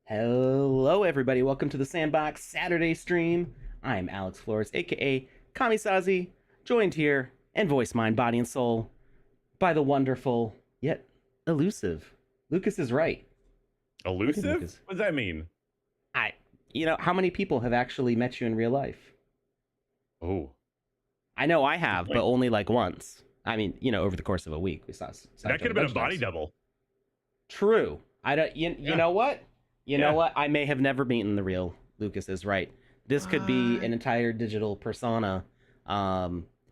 Hello, everybody. Welcome to the Sandbox Saturday stream. I'm Alex Florez, aka Kamisazi, joined here and voice, mind, body, and soul by the wonderful yet elusive Lucas is right. Elusive? Lucas. What does that mean? How many people have actually met you in real life? Oh, I know I have, point. but only like once. I mean, over the course of a week, we saw That could have been a body double. True. I don't. You Yeah. know what? You Yeah. know what? I may have never beaten the real Lucas is right. This could be an entire digital persona.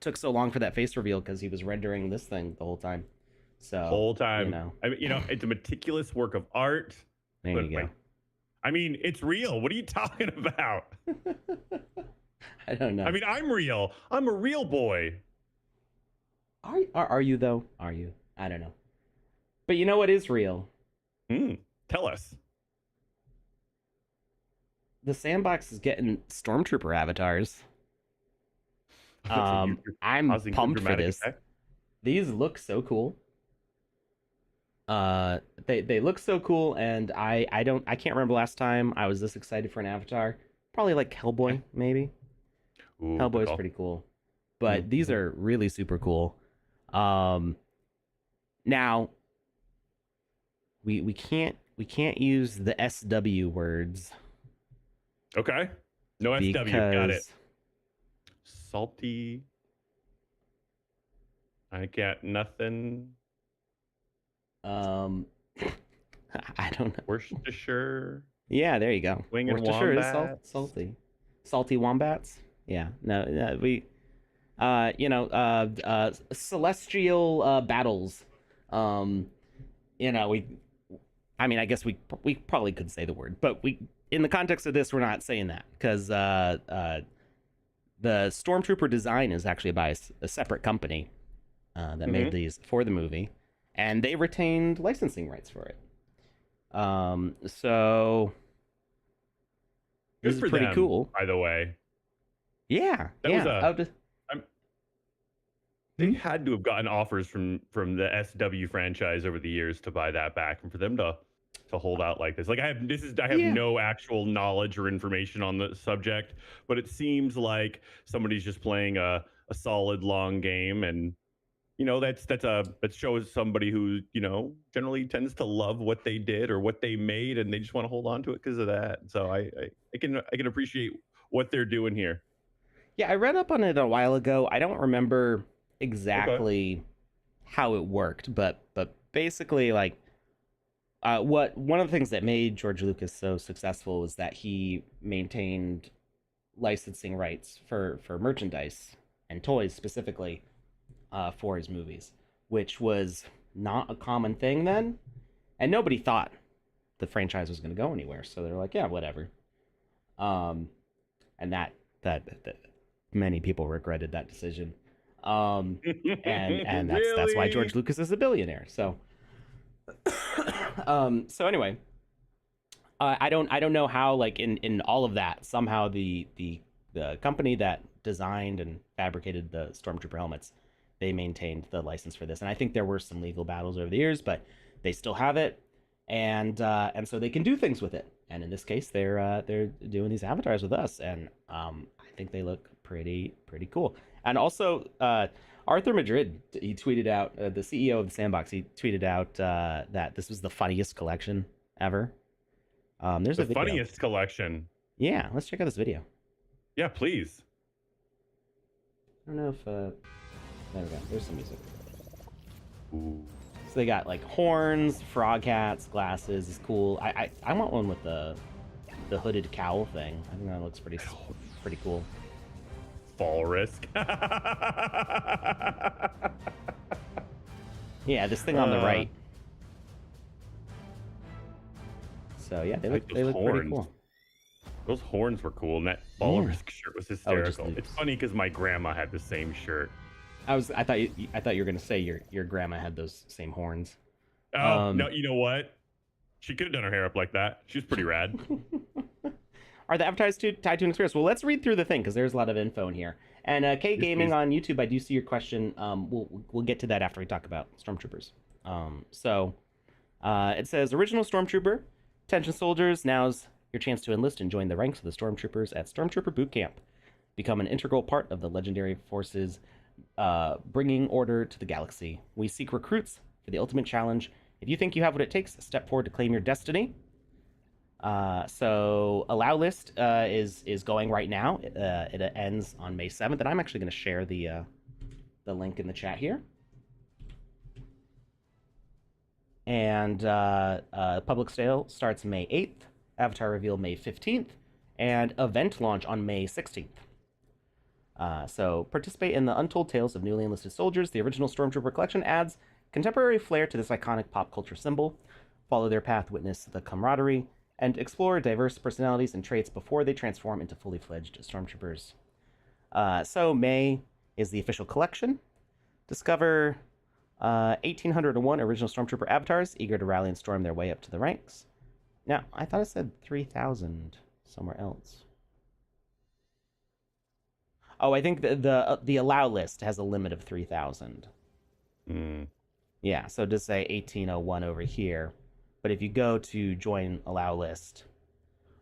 Took so long for that face reveal because he was rendering this thing the whole time. So Whole time. I mean, It's a meticulous work of art. there you go. I mean, it's real. What are you talking about? I don't know. I mean, I'm real. I'm a real boy. Are you though? Are you? I don't know. But you know what is real? Tell us. The Sandbox is getting Stormtrooper avatars. I'm pumped for this. Effect? These look so cool. They look so cool, and I can't remember last time I was this excited for an avatar. Probably like Hellboy, maybe. Ooh, Hellboy's pretty cool, but these are really super cool. Now we can't use the SW words. Okay. No SW. Got it. Salty. I got nothing. I don't know. Worcestershire. Yeah, there you go. Winged Worcestershire is wombats. salty wombats. Yeah, no, we, celestial battles. I mean, I guess we probably could say the word, but in the context of this, we're not saying that because the Stormtrooper design is actually by a separate company that made these for the movie, and they retained licensing rights for it. So this is pretty cool, by the way. Yeah, They had to have gotten offers from the SW franchise over the years to buy that back, and for them to hold out like this. Like I have no actual knowledge or information on the subject, but it seems like somebody's just playing a solid long game, and that shows somebody who generally tends to love what they did or what they made, and they just want to hold on to it because of that. So I can appreciate what they're doing here. Yeah, I read up on it a while ago. I don't remember exactly how it worked, but basically, like, one of the things that made George Lucas so successful was that he maintained licensing rights for merchandise and toys specifically for his movies, which was not a common thing then, and nobody thought the franchise was going to go anywhere. So they're like, yeah, whatever. And that many people regretted that decision. And that's why George Lucas is a billionaire. So so anyway, I don't know how, like, in all of that, somehow the company that designed and fabricated the Stormtrooper helmets, they maintained the license for this. And I think there were some legal battles over the years, but they still have it, and so they can do things with it. And in this case, they're doing these avatars with us, and I think they look pretty cool. And also, Arthur Madrid, he tweeted out, the CEO of the Sandbox, he tweeted out that this was the funniest collection ever. There's a video. Funniest collection. Yeah, let's check out this video. Yeah, please. I don't know if there we go. There's some music. Ooh. So they got like horns, frog hats, glasses. It's cool. I want one with the hooded cowl thing. I think that looks pretty cool. Fall risk. Yeah, this thing on the right. So yeah, they look pretty cool. Those horns were cool, and that fall risk shirt was hysterical. It's funny because my grandma had the same shirt. I thought you were gonna say your grandma had those same horns. Oh no, you know what? She could have done her hair up like that. She was pretty rad. Are the avatars tied to an experience? Well, let's read through the thing because there's a lot of info in here. And K Gaming on YouTube, I do see your question. We'll get to that after we talk about Stormtroopers. So it says original Stormtrooper Attention soldiers, now's your chance to enlist and join the ranks of the Stormtroopers at Stormtrooper Boot Camp. Become an integral part of the legendary forces bringing order to the galaxy. We seek recruits for the ultimate challenge. If you think you have what it takes, step forward to claim your destiny. So allow list is going right now. It ends on May 7th, and I'm actually going to share the link in the chat here. And public sale starts May 8th, avatar reveal May 15th, and event launch on May 16th. So participate in the untold tales of newly enlisted soldiers. The original Stormtrooper collection adds contemporary flair to this iconic pop culture symbol. Follow their path, witness the camaraderie, and explore diverse personalities and traits before they transform into fully fledged Stormtroopers. So May is the official collection. Discover 1,801 original Stormtrooper avatars eager to rally and storm their way up to the ranks. Now, I thought it said 3,000 somewhere else. Oh, I think the allow list has a limit of 3,000. Yeah, so just say 1,801 over here. But if you go to join allow list,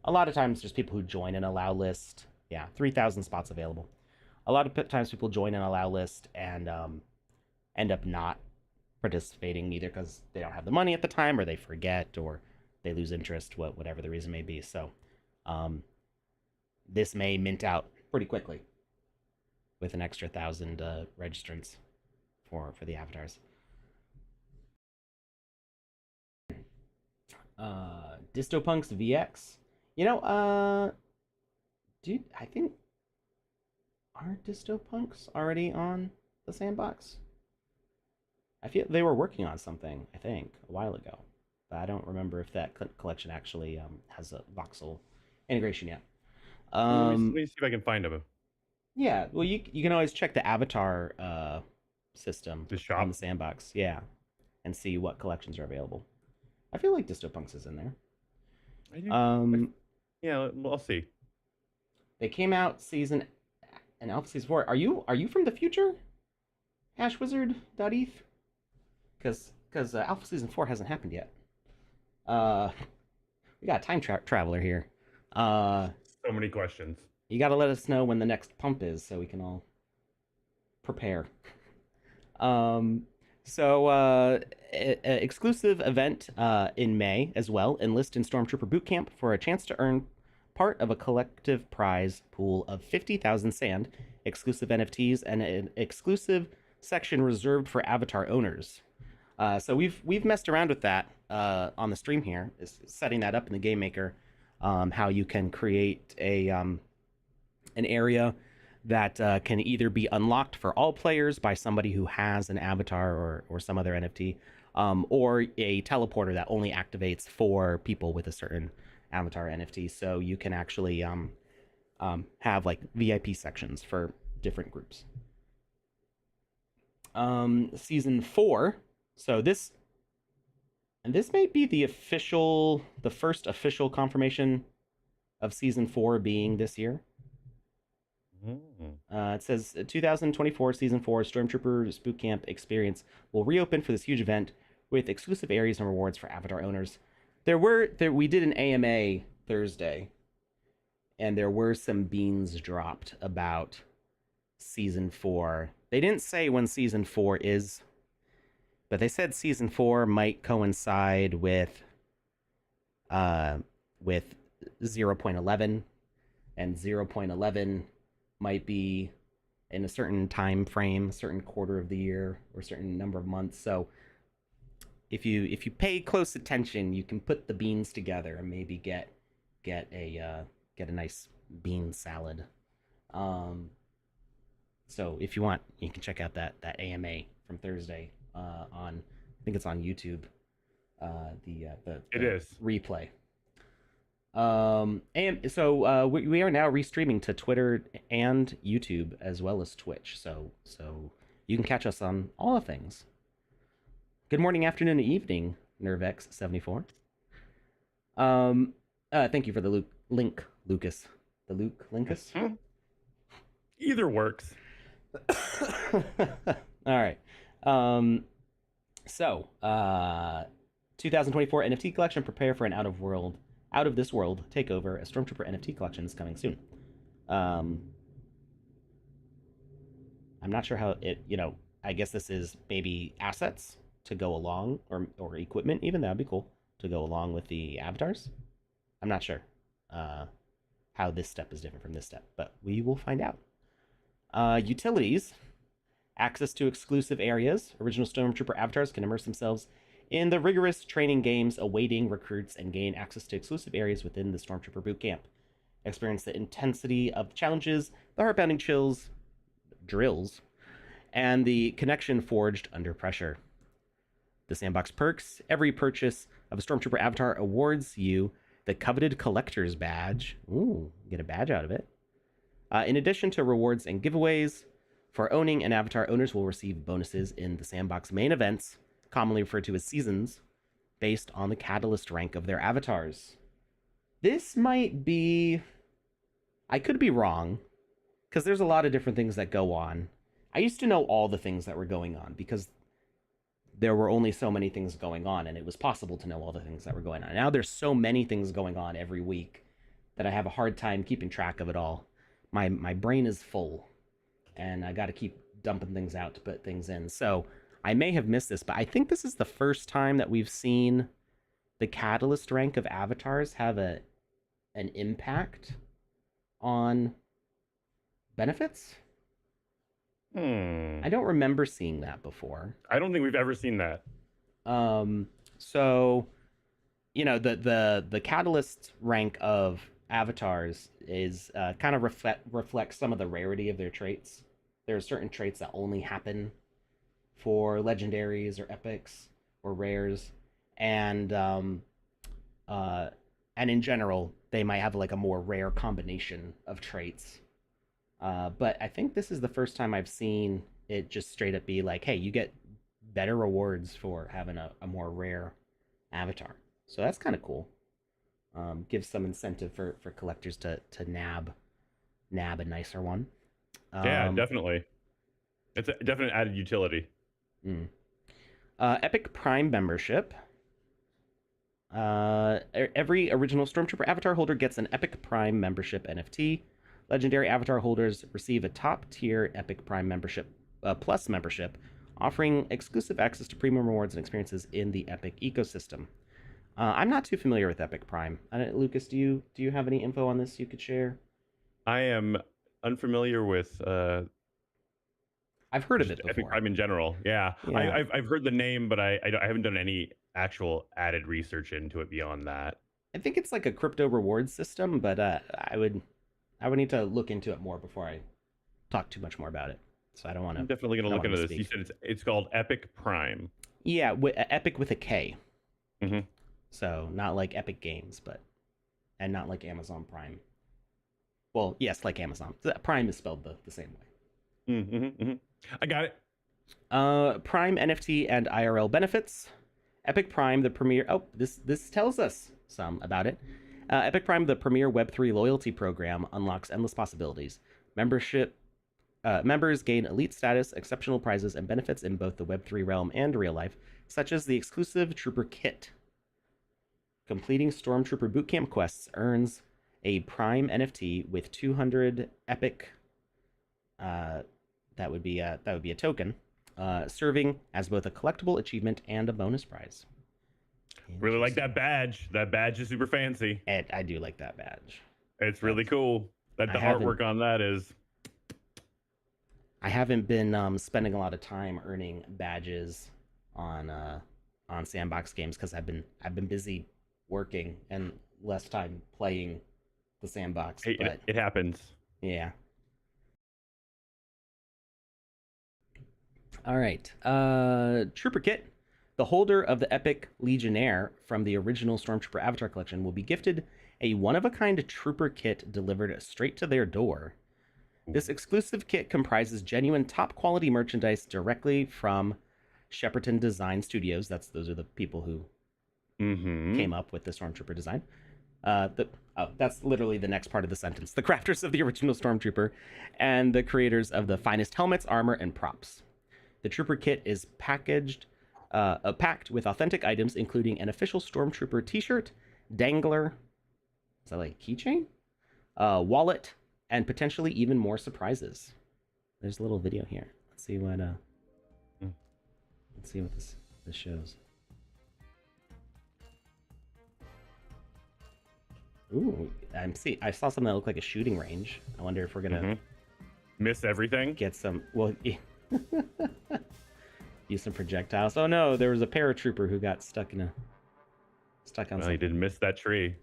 a lot of times there's people who join an allow list. Yeah, 3,000 spots available. A lot of times people join an allow list and end up not participating either because they don't have the money at the time, or they forget, or they lose interest, whatever the reason may be. So this may mint out pretty quickly with an extra 1,000 registrants for the avatars. Distopunks VX. You know, dude, I think, are Distopunks already on the Sandbox? I feel they were working on something, I think, a while ago. But I don't remember if that collection actually has a voxel integration yet. Let me see if I can find them. Yeah, well, you can always check the avatar system on the Sandbox, yeah, and see what collections are available. I feel like Distopunks is in there. Yeah, I'll see. They came out season and Alpha Season 4. Are you from the future? Hashwizard.eth? Because Alpha Season 4 hasn't happened yet. We got a time traveler here. So many questions. You got to let us know when the next pump is so we can all prepare. Exclusive event in May as well. Enlist in Stormtrooper Boot Camp for a chance to earn part of a collective prize pool of 50,000 sand, exclusive NFTs, and an exclusive section reserved for avatar owners. So we've messed around with that on the stream here, setting that up in the Game Maker, how you can create an area that can either be unlocked for all players by somebody who has an avatar or some other NFT, or a teleporter that only activates for people with a certain avatar NFT. So you can actually have like VIP sections for different groups. Season 4. So this may be the first official confirmation of Season 4 being this year. It says 2024 Season 4 Stormtroopers Boot Camp experience will reopen for this huge event with exclusive areas and rewards for avatar owners. We did an AMA Thursday, and there were some beans dropped about Season 4. They didn't say when Season 4 is, but they said Season 4 might coincide with 0.11, and 0.11 might be in a certain time frame, a certain quarter of the year, or a certain number of months. So if you pay close attention, you can put the beans together and maybe get a nice bean salad. So if you want, you can check out that AMA from Thursday on, I think it's on YouTube. It is replay. And so we are now restreaming to Twitter and YouTube as well as Twitch. So you can catch us on all the things. Good morning, afternoon, and evening, Nervex74. Thank you for the link, Lucas. The Luke Linkus? Either works. All right. So 2024 NFT collection. Prepare for an out of this world takeover. A Stormtrooper NFT collection is coming soon. I'm not sure how it. I guess this is maybe assets to go along, or equipment even. That'd be cool to go along with the avatars. I'm not sure how this step is different from this step, but we will find out. Utilities. Access to exclusive areas. Original Stormtrooper avatars can immerse themselves in the rigorous training games awaiting recruits and gain access to exclusive areas within the Stormtrooper boot camp. Experience the intensity of the challenges, the heart-pounding drills, and the connection forged under pressure. The Sandbox perks. Every purchase of a Stormtrooper avatar awards you the coveted Collector's Badge. Ooh, get a badge out of it. In addition to rewards and giveaways, for owning an avatar, owners will receive bonuses in the Sandbox main events, commonly referred to as seasons, based on the catalyst rank of their avatars. This might be... I could be wrong, because there's a lot of different things that go on. I used to know all the things that were going on, because there were only so many things going on, and it was possible to know all the things that were going on. Now there's so many things going on every week that I have a hard time keeping track of it all. My brain is full, and I got to keep dumping things out to put things in. So I may have missed this, but I think this is the first time that we've seen the catalyst rank of avatars have an impact on benefits. I don't remember seeing that before. I don't think we've ever seen that. So, the catalyst rank of avatars is kind of reflects some of the rarity of their traits. There are certain traits that only happen for legendaries or epics or rares, and in general, they might have like a more rare combination of traits. But I think this is the first time I've seen it just straight up be like, hey, you get better rewards for having a more rare avatar. So that's kind of cool. Gives some incentive for collectors to nab a nicer one. Yeah, definitely. It's a definite added utility. Epic Prime membership. Every original Stormtrooper avatar holder gets an Epic Prime membership NFT. Legendary avatar holders receive a top-tier Epic Prime membership plus membership, offering exclusive access to premium rewards and experiences in the Epic ecosystem. I'm not too familiar with Epic Prime. Lucas, do you have any info on this you could share? I am unfamiliar with. I've heard of it before. Epic Prime in general. Yeah. I've heard the name, but I haven't done any actual added research into it beyond that. I think it's like a crypto reward system, but I would need to look into it more before I talk too much more about it. So I don't want to. I'm definitely going to look into this. You said it's called Epic Prime. Yeah, Epic with a K. Mm-hmm. So not like Epic Games, and not like Amazon Prime. Well, yes, like Amazon. Prime is spelled the same way. Mm-hmm, mm-hmm. I got it. Prime NFT and IRL benefits. Epic Prime, the premier. Oh, this tells us some about it. Epic Prime, the premier Web3 loyalty program, unlocks endless possibilities. Members gain elite status, exceptional prizes, and benefits in both the Web3 realm and real life, such as the exclusive Trooper Kit. Completing Stormtrooper Bootcamp quests earns a Prime NFT with 200 Epic. That would be a token, serving as both a collectible achievement and a bonus prize. Really like that badge. That badge is super fancy. And I do like that badge. It's really cool. The artwork on that is. I haven't been spending a lot of time earning badges on Sandbox games because I've been busy working and less time playing the Sandbox. But it happens. Yeah. All right. Trooper Kit. The holder of the Epic Legionnaire from the original Stormtrooper Avatar Collection will be gifted a one-of-a-kind Trooper Kit delivered straight to their door. This exclusive kit comprises genuine top-quality merchandise directly from Shepperton Design Studios. Those are the people who came up with the Stormtrooper design. That's literally the next part of the sentence. The crafters of the original Stormtrooper and the creators of the finest helmets, armor, and props. The Trooper Kit is packaged packed with authentic items, including an official Stormtrooper T-shirt, dangler, is that like a keychain? Wallet, and potentially even more surprises. There's a little video here. Let's see what this shows. Ooh, I saw something that looked like a shooting range. I wonder if we're gonna miss everything. Get some. Well, use some projectiles. Oh no, there was a paratrooper who got stuck on. Well, he didn't miss that tree.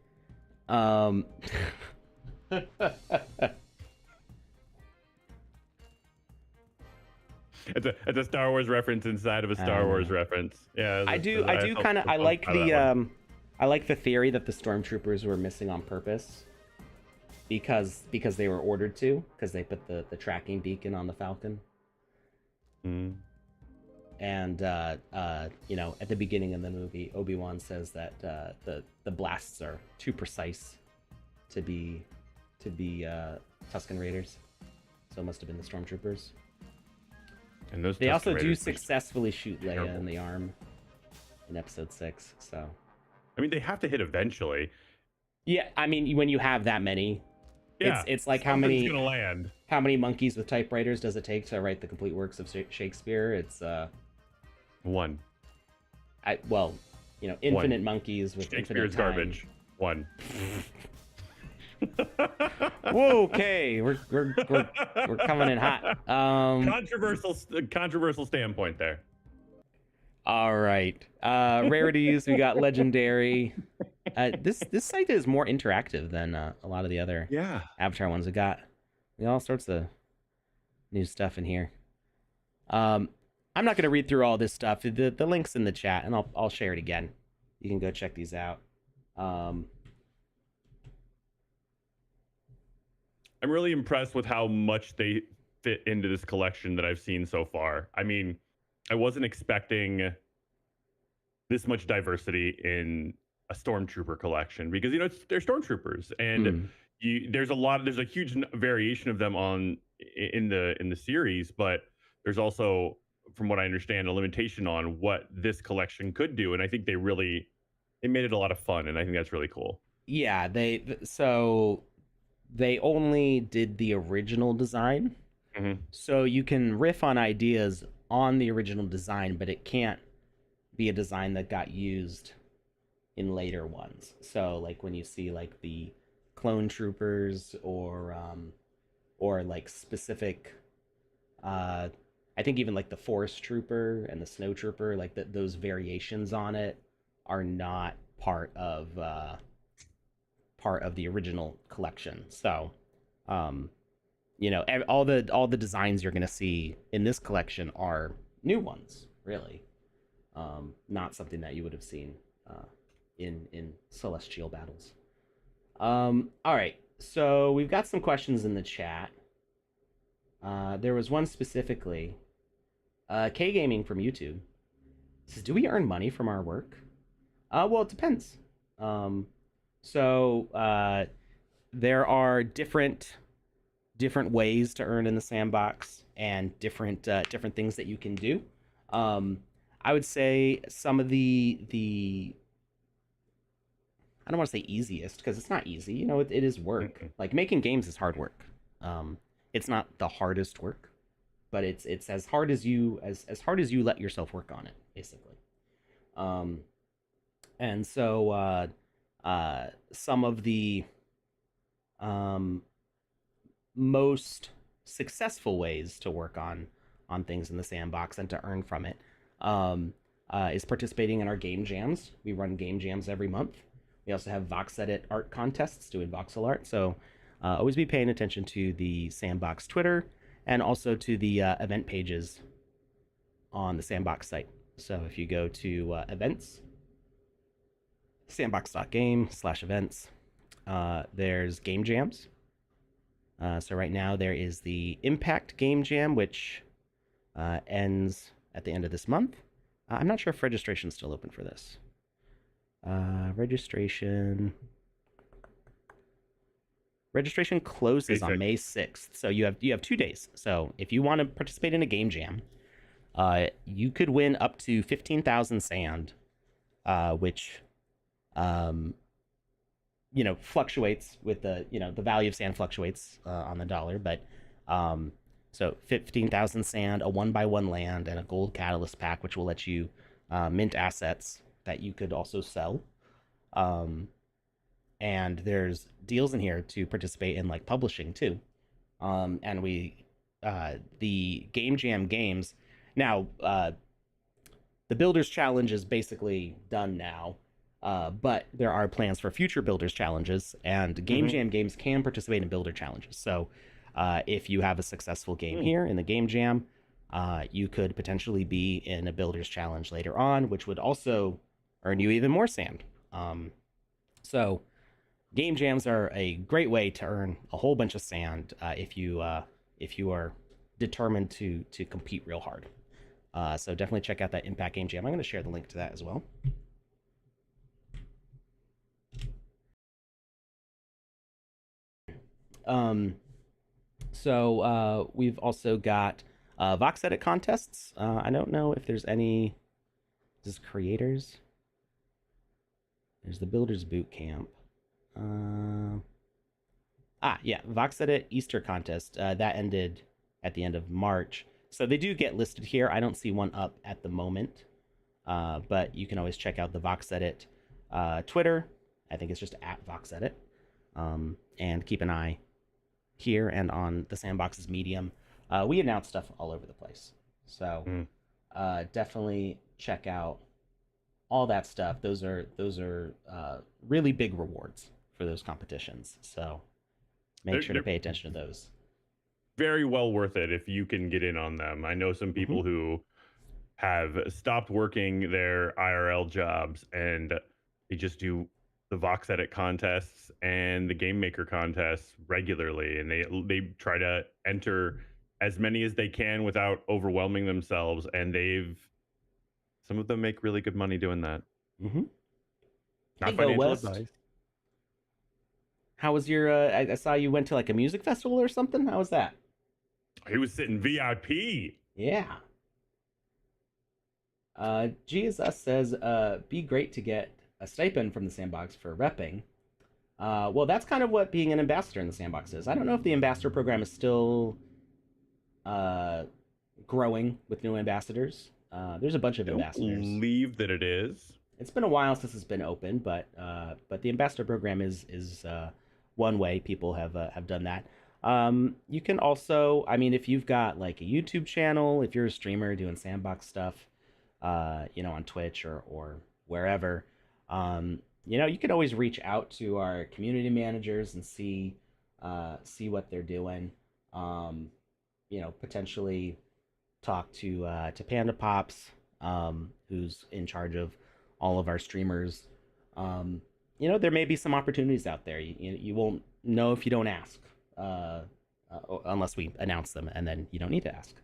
It's a Star Wars reference inside of a Star Wars reference. Yeah, I like the theory that the stormtroopers were missing on purpose because they were ordered to, because they put the tracking beacon on the Falcon. And you know, at the beginning of the movie, Obi-Wan says that the blasts are too precise to be Tusken Raiders, so it must have been the stormtroopers. And those they also do successfully shoot Leia in the arm in Episode 6. So, I mean, they have to hit eventually. Yeah, I mean, when you have that many, yeah, it's like how many monkeys with typewriters does it take to write the complete works of Shakespeare? It's one. Well, you know, infinite monkeys with Shakespeare's infinite time. Garbage. One. Whoa, okay, we're coming in hot. Controversial standpoint there. All right, rarities. We got legendary. This site is more interactive than a lot of the other Avatar ones. We got all sorts of new stuff in here. I'm not going to read through all this stuff. The link's in the chat, and I'll share it again. You can go check these out. I'm really impressed with how much they fit into this collection that I've seen so far. I mean, I wasn't expecting this much diversity in a Stormtrooper collection because, you know, they're Stormtroopers, and there's a huge variation of them in the series, but there's also, from what I understand, a limitation on what this collection could do, and I think they made it a lot of fun, and I think that's really cool. Yeah, they only did the original design, so you can riff on ideas on the original design, but it can't be a design that got used in later ones. So like when you see like the clone troopers or like specific I think even like the forest trooper and the snow trooper, like those variations on it are not part of the original collection. So you know, all the designs you're going to see in this collection are new ones, really. Not something that you would have seen in Celestial Battles. All right, so we've got some questions in the chat. There was one specifically. K Gaming from YouTube says, "Do we earn money from our work?" Well, it depends. So there are different ways to earn in the sandbox and different things that you can do. I would say some of the I don't want to say easiest, because it's not easy. You know, it is work. Like making games is hard work. It's not the hardest work, but it's as hard as you let yourself work on it, basically. And so some of the most successful ways to work on things in the sandbox and to earn from it is participating in our game jams. We run game jams every month. We also have VoxEdit art contests doing voxel art. So always be paying attention to the Sandbox Twitter and also to the event pages on the Sandbox site. So if you go to events, sandbox.game/events, there's game jams. So right now there is the Impact Game Jam, which ends at the end of this month. I'm not sure if registration is still open for this. Registration closes on May 6th. So you have 2 days. So if you want to participate in a game jam, You could win up to 15,000 sand, which um, fluctuates with the value of sand fluctuates on the dollar, but um, so 15,000 sand, a 1x1 land, and a gold catalyst pack, which will let you mint assets that you could also sell. Um, and there's deals in here to participate in like publishing too. And the Game Jam games now. The Builders Challenge is basically done now, but there are plans for future Builders Challenges, and Game Jam games can participate in Builder Challenges. So, if you have a successful game here in the Game Jam, you could potentially be in a Builders Challenge later on, which would also earn you even more sand. So, Game Jams are a great way to earn a whole bunch of sand if you are determined to compete real hard. So definitely check out that Impact Game Jam. I'm going to share the link to that as well. So we've also got VoxEdit contests. I don't know if there's any. This is creators. There's the Builders Boot Camp. Yeah, VoxEdit Easter contest. That ended at the end of March. So they do get listed here. I don't see one up at the moment, but you can always check out the VoxEdit Twitter. I think it's just at VoxEdit, and keep an eye here and on the Sandbox's Medium. We announce stuff all over the place, so definitely check out all that stuff. Those are really big rewards for those competitions. So make sure to pay attention to those. Very well worth it if you can get in on them. I know some people who have stopped working their IRL jobs and they just do the VoxEdit contests and the Game Maker contests regularly, and they try to enter as many as they can without overwhelming themselves, and some of them make really good money doing that. Not financial advice. How was your I saw you went to like a music festival or something. How was that? He was sitting VIP. Yeah. Jesus says, be great to get a stipend from the Sandbox for repping. Well, that's kind of what being an ambassador in the Sandbox is. I don't know if the ambassador program is still growing with new ambassadors. There's a bunch of ambassadors. I believe that it is. It's been a while since it's been open, but the ambassador program is one way people have done that. You can also, I mean, if you've got like a YouTube channel, if you're a streamer doing Sandbox stuff, on Twitch or wherever, you can always reach out to our community managers and see what they're doing. Potentially talk to PandaPops, who's in charge of all of our streamers. There may be some opportunities out there. You won't know if you don't ask, unless we announce them, and then you don't need to ask.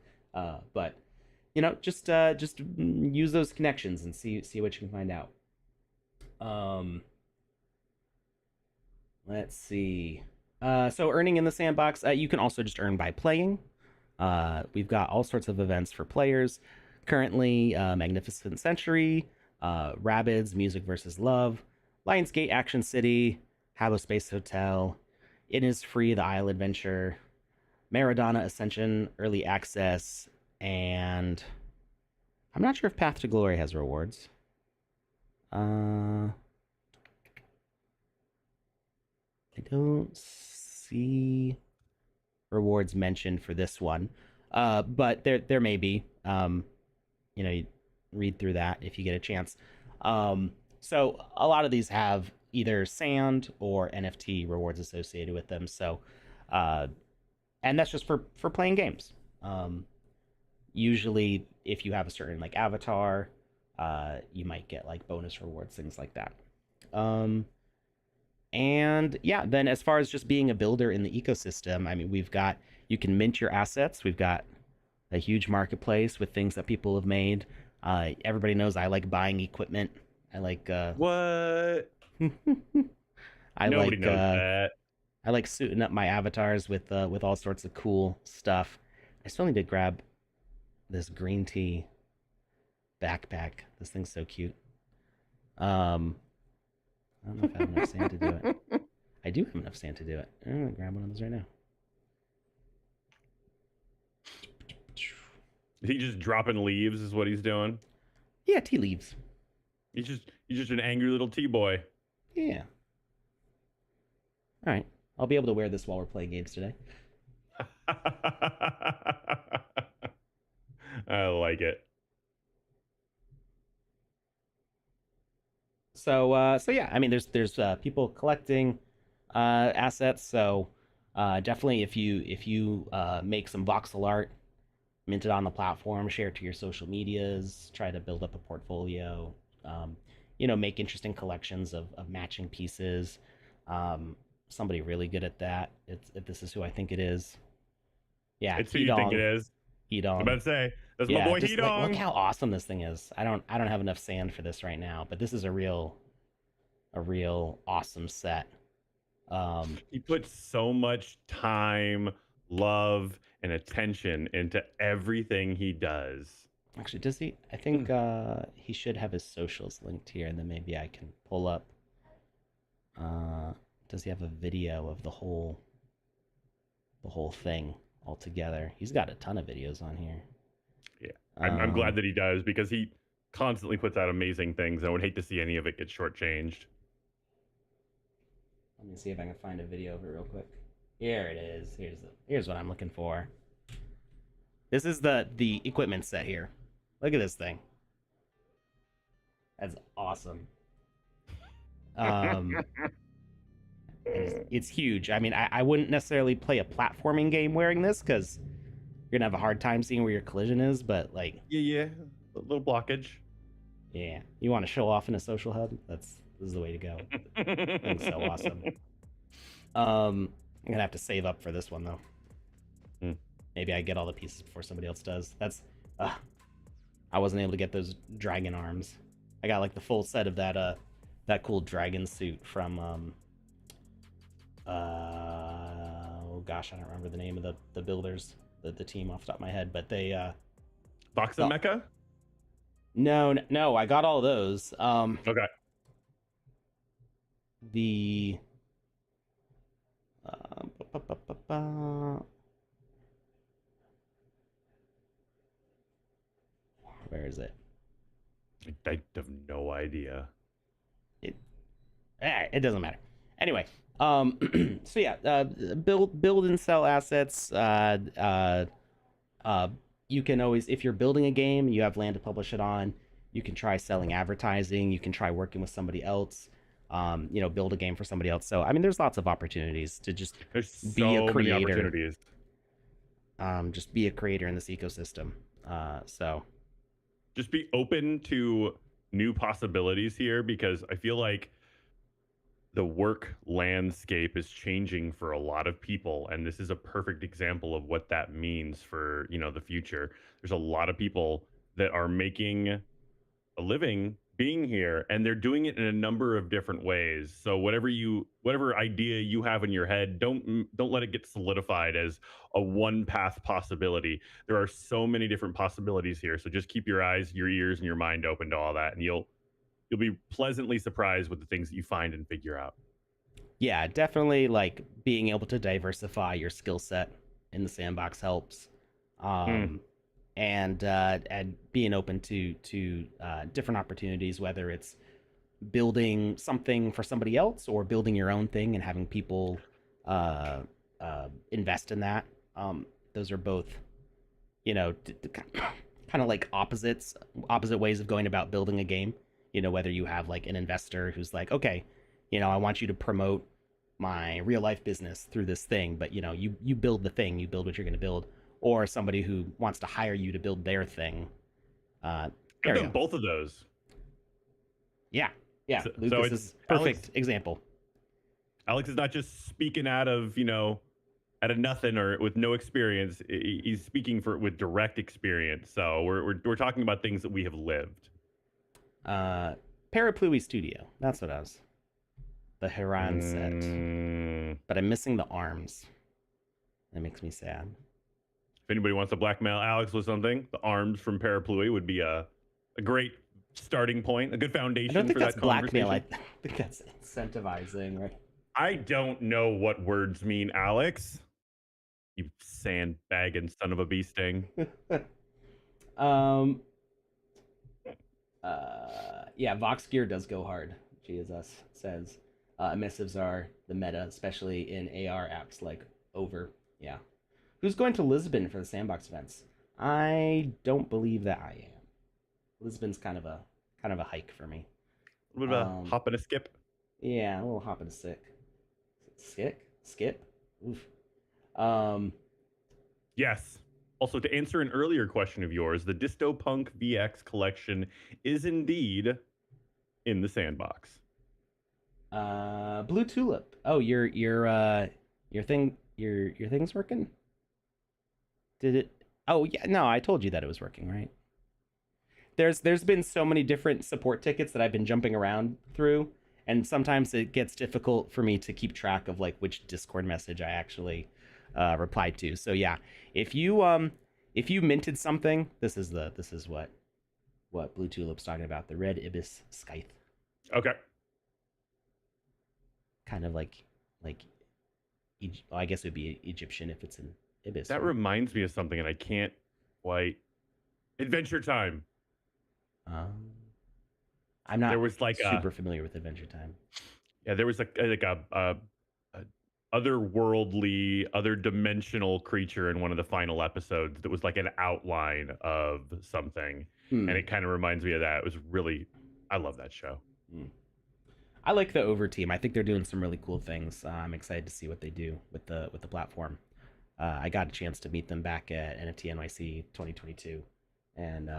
But just use those connections and see what you can find out. Let's see. So earning in the Sandbox, you can also just earn by playing. We've got all sorts of events for players. Currently, Magnificent Century, Rabbids, Music versus Love, Lionsgate Action City, Habbo Space Hotel, Innisfree, The Isle Adventure, Maradona Ascension Early Access, and I'm not sure if Path to Glory has rewards. I don't see rewards mentioned for this one, but there may be. You read through that if you get a chance. So a lot of these have either sand or NFT rewards associated with them. So, and that's just for playing games. Usually, if you have a certain like avatar, you might get like bonus rewards, things like that. And yeah, then as far as just being a builder in the ecosystem, I mean, you can mint your assets. We've got a huge marketplace with things that people have made. Everybody knows I like buying equipment. I like what? Nobody knows that. I like suiting up my avatars with all sorts of cool stuff. I still need to grab this green tea backpack. This thing's so cute. Um, I don't know if I have enough sand to do it. I do have enough sand to do it. I'm gonna grab one of those right now. Is he just dropping leaves? Is what he's doing? Yeah, tea leaves. He's just an angry little tea boy. Yeah. All right. I'll be able to wear this while we're playing games today. I like it. So yeah, I mean, there's people collecting assets. So definitely, if you make some voxel art, mint it on the platform, share it to your social medias, try to build up a portfolio. Um, make interesting collections of matching pieces. Somebody really good at that. If this is who I think it is, yeah, It's who you think it is. I'm Hedong. about to say that's my Yeah, boy just like look Hedong. how awesome this thing is. I don't have enough sand for this right now, but this is a real awesome set. He puts so much time, love, and attention into everything he does. Actually, does he? I think he should have his socials linked here, and then maybe I can pull up. Uh, does he have a video of the whole thing all together? He's got a ton of videos on here. Yeah, I'm glad that he does because he constantly puts out amazing things. I would hate to see any of it get shortchanged. Let me see if I can find a video of it real quick. Here it is. Here's what I'm looking for. This is the equipment set here. Look at this thing. That's awesome. It's huge. I mean, I wouldn't necessarily play a platforming game wearing this because you're gonna have a hard time seeing where your collision is. But like, yeah, a little blockage. yeah, you want to show off in a social hub? This is the way to go. Thing's so awesome. I'm gonna have to save up for this one though. Maybe I get all the pieces before somebody else does. I wasn't able to get those dragon arms. I got like the full set of that cool dragon suit from oh gosh, I don't remember the name of the builders, the team off the top of my head, but they VoxEdit Mecha? No, I got all those. Okay. The where is it? I have no idea. It doesn't matter. Anyway, so yeah, build and sell assets. You can always, if you're building a game, you have land to publish it on. You can try selling advertising. You can try working with somebody else. Build a game for somebody else. So I mean, there's lots of opportunities to just be a creator. Many opportunities. Just be a creator in this ecosystem. So just be open to new possibilities here because I feel like the work landscape is changing for a lot of people, and this is a perfect example of what that means for the future. There's a lot of people that are making a living being here, and they're doing it in a number of different ways. So whatever idea you have in your head, don't let it get solidified as a one path possibility. There are so many different possibilities here. So just keep your eyes, your ears, and your mind open to all that, and you'll be pleasantly surprised with the things that you find and figure out. Yeah, definitely like being able to diversify your skill set in the sandbox helps. And being open to different opportunities, whether it's building something for somebody else or building your own thing and having people invest in that. Those are both, kind of like opposite ways of going about building a game. Whether you have like an investor who's like, okay, I want you to promote my real life business through this thing, but you build the thing, you build what you're going to build, or somebody who wants to hire you to build their thing. I've done both of those. Yeah. So Lucas is perfect example. Alex is not just speaking out of nothing or with no experience. He's speaking with direct experience. So we're talking about things that we have lived. Paraplui Studio. That's what I was. The Hiran set. But I'm missing the arms. That makes me sad. If anybody wants to blackmail Alex with something, the arms from Paraplui would be a great starting point, a good I foundation don't think for that's that blackmail. I conversation. think that's incentivizing, right? I don't know what words mean, Alex. You sandbagging son of a bee sting. um. Yeah, Vox Gear does go hard. GSS says emissives are the meta, especially in AR apps like Over. Yeah. Who's going to Lisbon for the Sandbox events? I don't believe that I am. Lisbon's kind of a hike for me. A little bit of a hop and a skip. Yeah, a little hop and a skip. Oof. Um, Yes. Also, to answer an earlier question of yours, the Dystopunk VX collection is indeed in the sandbox. Blue Tulip. Oh, your thing's working? Did it? Oh yeah, no, I told you that it was working, right? There's been so many different support tickets that I've been jumping around through, and sometimes it gets difficult for me to keep track of like which Discord message I actually replied to. So yeah, if you minted something, this is what Blue Tulip's talking about, the red ibis scythe. Okay. Kind of like well, I guess it would be Egyptian if it's an ibis. That right? reminds me of something, and I can't quite. Adventure Time. I'm not There was like super familiar with Adventure Time. Yeah, there was a otherworldly, other dimensional creature in one of the final episodes that was like an outline of something, and it kind of reminds me of that. It was really, I love that show. I like the Over team. I think they're doing some really cool things. I'm excited to see what they do with the platform. I got a chance to meet them back at NFT NYC 2022, and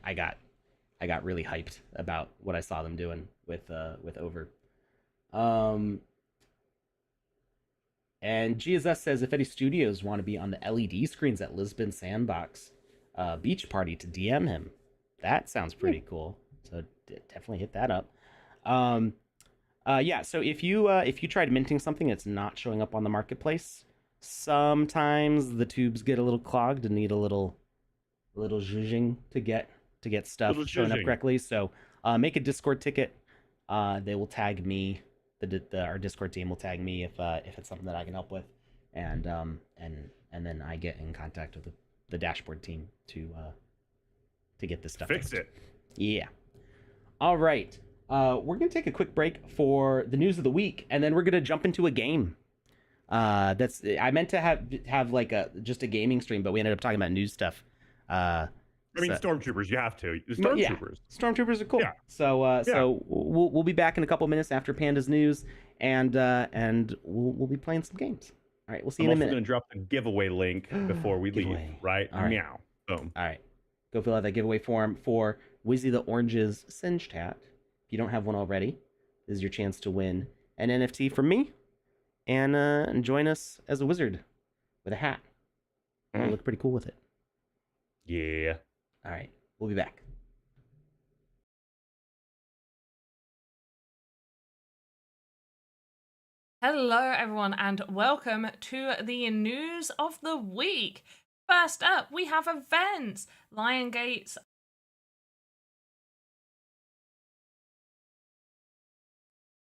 I got really hyped about what I saw them doing with Over. And GSS says if any studios want to be on the LED screens at Lisbon Sandbox Beach Party to DM him. That sounds pretty cool. So definitely hit that up. Yeah. So if you tried minting something that's not showing up on the marketplace, sometimes the tubes get a little clogged and need a little zhuzhing to get stuff showing up correctly. So make a Discord ticket. They will tag me. Our Discord team will tag me if it's something that I can help with, and then I get in contact with the dashboard team to get this stuff fixed. It. Yeah. All right. We're gonna take a quick break for the news of the week, and then we're gonna jump into a game. That's I meant to have like just a gaming stream, but we ended up talking about news stuff. I mean, stormtroopers. You have to. Stormtroopers. Yeah, stormtroopers are cool. Yeah. So we'll be back in a couple minutes after Panda's news, and we'll be playing some games. All right, we'll see you in a minute. I'm also going to drop the giveaway link before we leave. Right? All right. Meow. Boom. All right. Go fill out that giveaway form for Wizzy the Orange's Singed hat. If you don't have one already, this is your chance to win an NFT from me, and join us as a wizard with a hat. You look pretty cool with it. Yeah. All right, we'll be back. Hello, everyone, and welcome to the news of the week. First up, we have events. Lion Gates.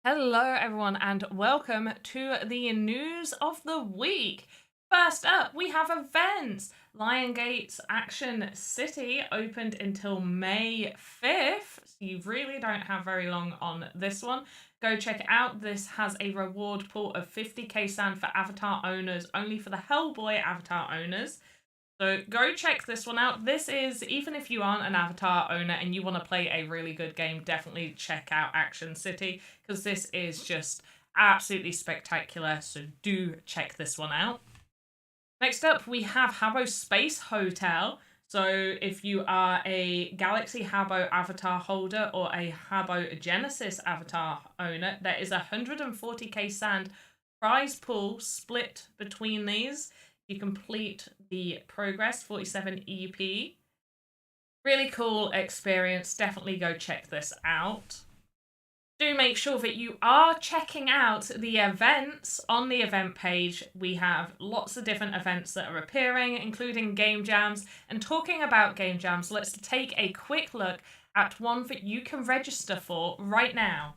Hello, everyone, and welcome to the news of the week. First up, we have events. Lion Gates Action City opened until May 5th, so you really don't have very long on this one. Go check it out. This has a reward pool of 50k sand for avatar owners, only for the Hellboy avatar owners. So go check this one out. This is, even if you aren't an avatar owner and you want to play a really good game, definitely check out Action City, because this is just absolutely spectacular. So do check this one out. Next up, we have Habbo Space Hotel. So if you are a Galaxy Habbo avatar holder or a Habbo Genesis avatar owner, there is 140k sand prize pool split between these. You complete the progress, 47 EP. Really cool experience. Definitely go check this out. Do make sure that you are checking out the events on the event page. We have lots of different events that are appearing, including game jams. And talking about game jams, let's take a quick look at one that you can register for right now.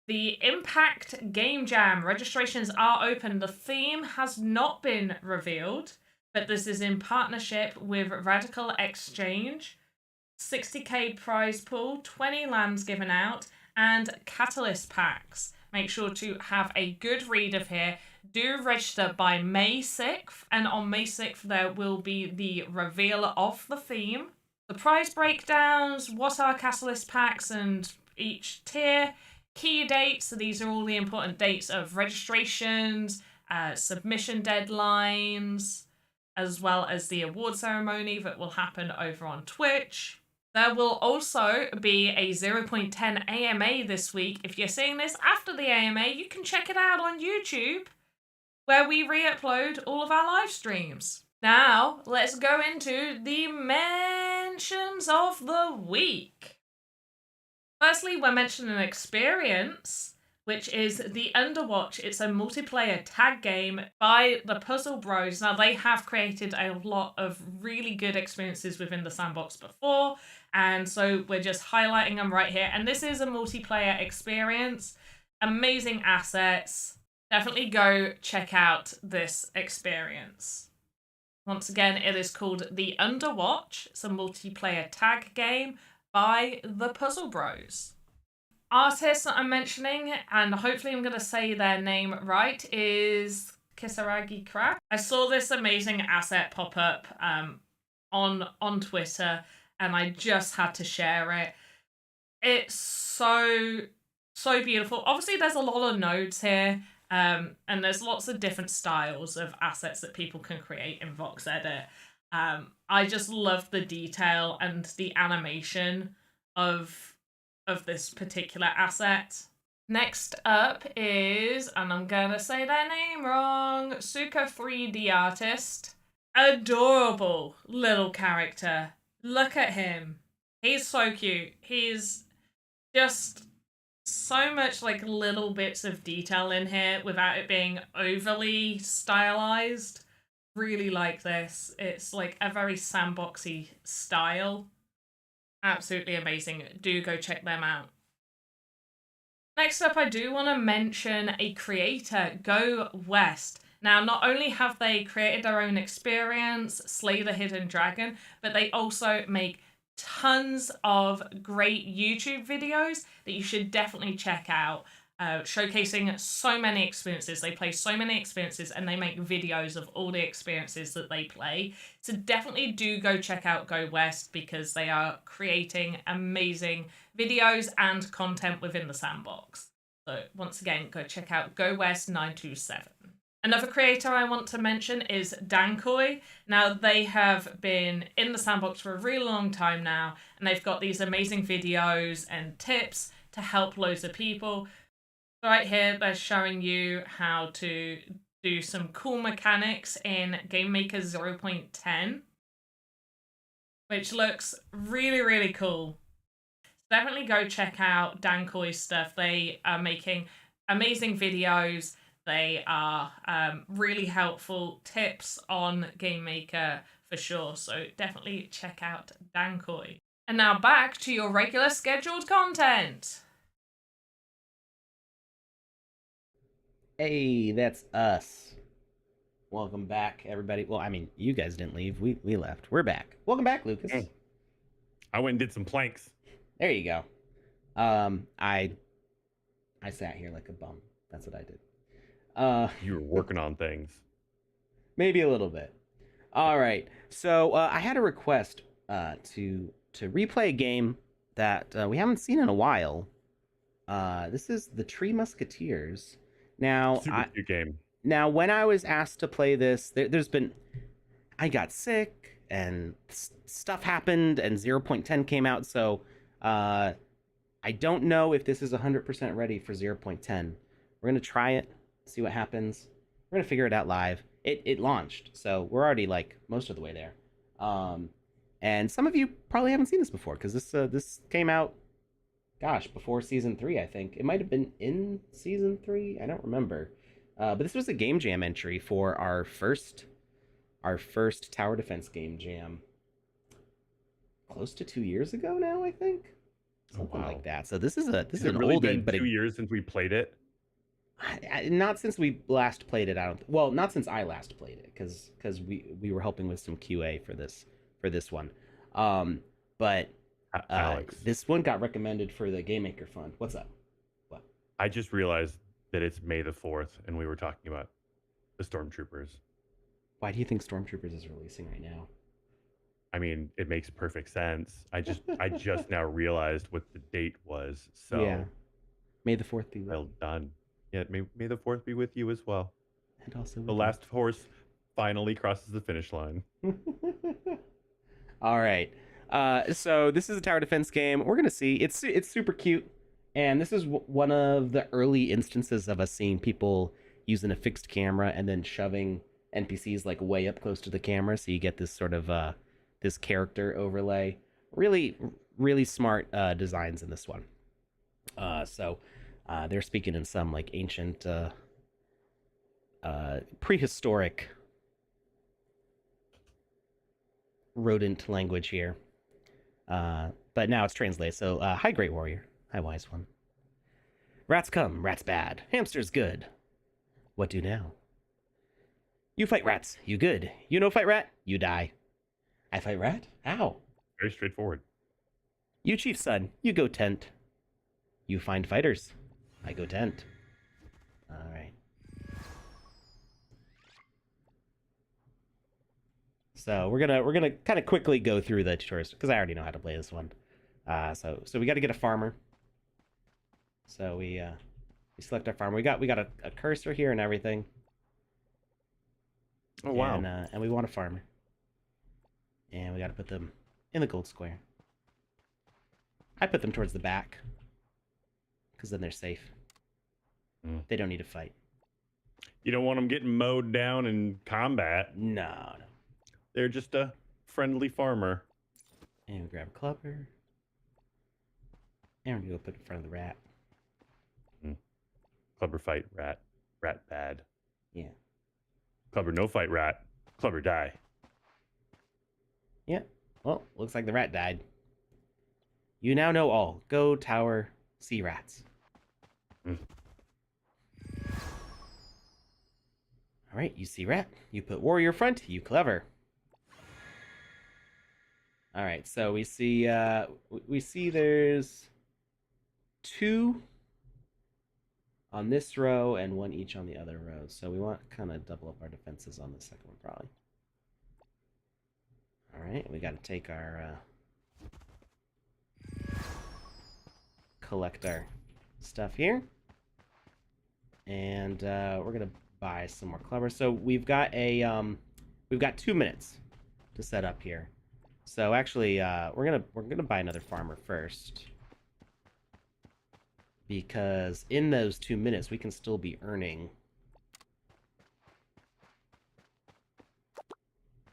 The Impact Game Jam registrations are open. The theme has not been revealed, but this is in partnership with Radical Exchange. 60k prize pool, 20 lands given out, and catalyst packs. Make sure to have a good read of here. Do register by May 6th, and on May 6th there will be the reveal of the theme. The prize breakdowns, what are catalyst packs and each tier, key dates, so these are all the important dates of registrations, submission deadlines, as well as the award ceremony that will happen over on Twitch. There will also be a 0.10 AMA this week. If you're seeing this after the AMA, you can check it out on YouTube, where we re-upload all of our live streams. Now, let's go into the mentions of the week. Firstly, we're mentioning an experience, which is the Underwatch. It's a multiplayer tag game by the Puzzle Bros. Now, they have created a lot of really good experiences within the sandbox before, and so we're just highlighting them right here. And this is a multiplayer experience. Amazing assets. Definitely go check out this experience. Once again, it is called the Underwatch. It's a multiplayer tag game by the Puzzle Bros. Artist that I'm mentioning, and hopefully I'm going to say their name right, is Kisaragi Craft. I saw this amazing asset pop up on Twitter, and I just had to share it. It's so beautiful. Obviously, there's a lot of nodes here, and there's lots of different styles of assets that people can create in VoxEdit. I just love the detail and the animation of this particular asset. Next up is, and I'm gonna say their name wrong, Suka 3D Artist. Adorable little character. Look at him. He's so cute. He's just so much like little bits of detail in here without it being overly stylized. Really like this. It's like a very sandboxy style. Absolutely amazing. Do go check them out. Next up, I do want to mention a creator, Go West. Now, not only have they created their own experience, Slay the Hidden Dragon, but they also make tons of great YouTube videos that you should definitely check out. Showcasing so many experiences. They play so many experiences and they make videos of all the experiences that they play. So definitely do go check out Go West because they are creating amazing videos and content within the sandbox. So once again, go check out Go West 927. Another creator I want to mention is Dankoi. Now, they have been in the sandbox for a really long time now, and they've got these amazing videos and tips to help loads of people. Right here, they're showing you how to do some cool mechanics in Game Maker 0.10, which looks really, really cool. Definitely go check out Dankoi's stuff. They are making amazing videos. They are really helpful tips on Game Maker for sure. So definitely check out Dankoi. And now back to your regular scheduled content. Hey, that's us. Welcome back, everybody. Well, I mean, you guys didn't leave. We left. We're back. Welcome back, Lucas. I went and did some planks. There you go. I sat here like a bum. That's what I did. You were working on things. Maybe a little bit. All right. So I had a request to replay a game that we haven't seen in a while. This is the Three Musketeers. Now, Super cute game. Now, when I was asked to play this, I got sick and stuff happened and 0.10 came out. So I don't know if this is 100% ready for 0.10. We're going to try it, see what happens. We're going to figure it out live. It launched, so we're already like most of the way there. And some of you probably haven't seen this before because this came out gosh, before season 3, I think. It might have been in season 3. I don't remember. But this was a game jam entry for our first tower defense game jam. Close to 2 years ago now, I think. Something like that. So this is an really oldie, been but 2 years since we played it. Not since we last played it. Well, not since I last played it, because we were helping with some QA for this one. But Alex, this one got recommended for the Game Maker Fund. What's up? What? I just realized that it's May the 4th, and we were talking about the Stormtroopers. Why do you think Stormtroopers is releasing right now? I mean, it makes perfect sense. I just now realized what the date was. So yeah, May the 4th be with well done. Yeah, may the 4th be with you as well. and also The last horse finally crosses the finish line. All right. So this is a tower defense game. We're gonna see. It's super cute, and this is one of the early instances of us seeing people using a fixed camera and then shoving NPCs like way up close to the camera, so you get this sort of this character overlay. Really, really smart designs in this one. So they're speaking in some like ancient, prehistoric rodent language here. But now it's translated. So, hi, Great Warrior. Hi, Wise One. Rats come, rats bad. Hamsters good. What do now? You fight rats, you good. You no fight rat, you die. I fight rat? Ow. Very straightforward. You chief son, you go tent. You find fighters. I go tent. All right. So we're gonna kind of quickly go through the tutorials because I already know how to play this one. So we got to get a farmer. So we select our farmer. We got a cursor here and everything. Oh wow! And we want a farmer. And we got to put them in the gold square. I put them towards the back because then they're safe. They don't need to fight. You don't want them getting mowed down in combat. No. They're just a friendly farmer. And we grab a clubber. And we're gonna go put it in front of the rat. Clubber fight rat. Rat bad. Yeah. Clubber no fight rat. Clubber die. Yeah. Well, looks like the rat died. You now know all. Go tower, see rats. All right, you see rat. You put warrior front. You clever. All right, so we see there's 2 on this row and 1 each on the other row. So we want to kind of double up our defenses on the second one probably. All right, we got to take our collect our stuff here, and we're gonna buy some more clever. So we've got 2 minutes to set up here. So actually, we're gonna buy another farmer first, because in those 2 minutes we can still be earning.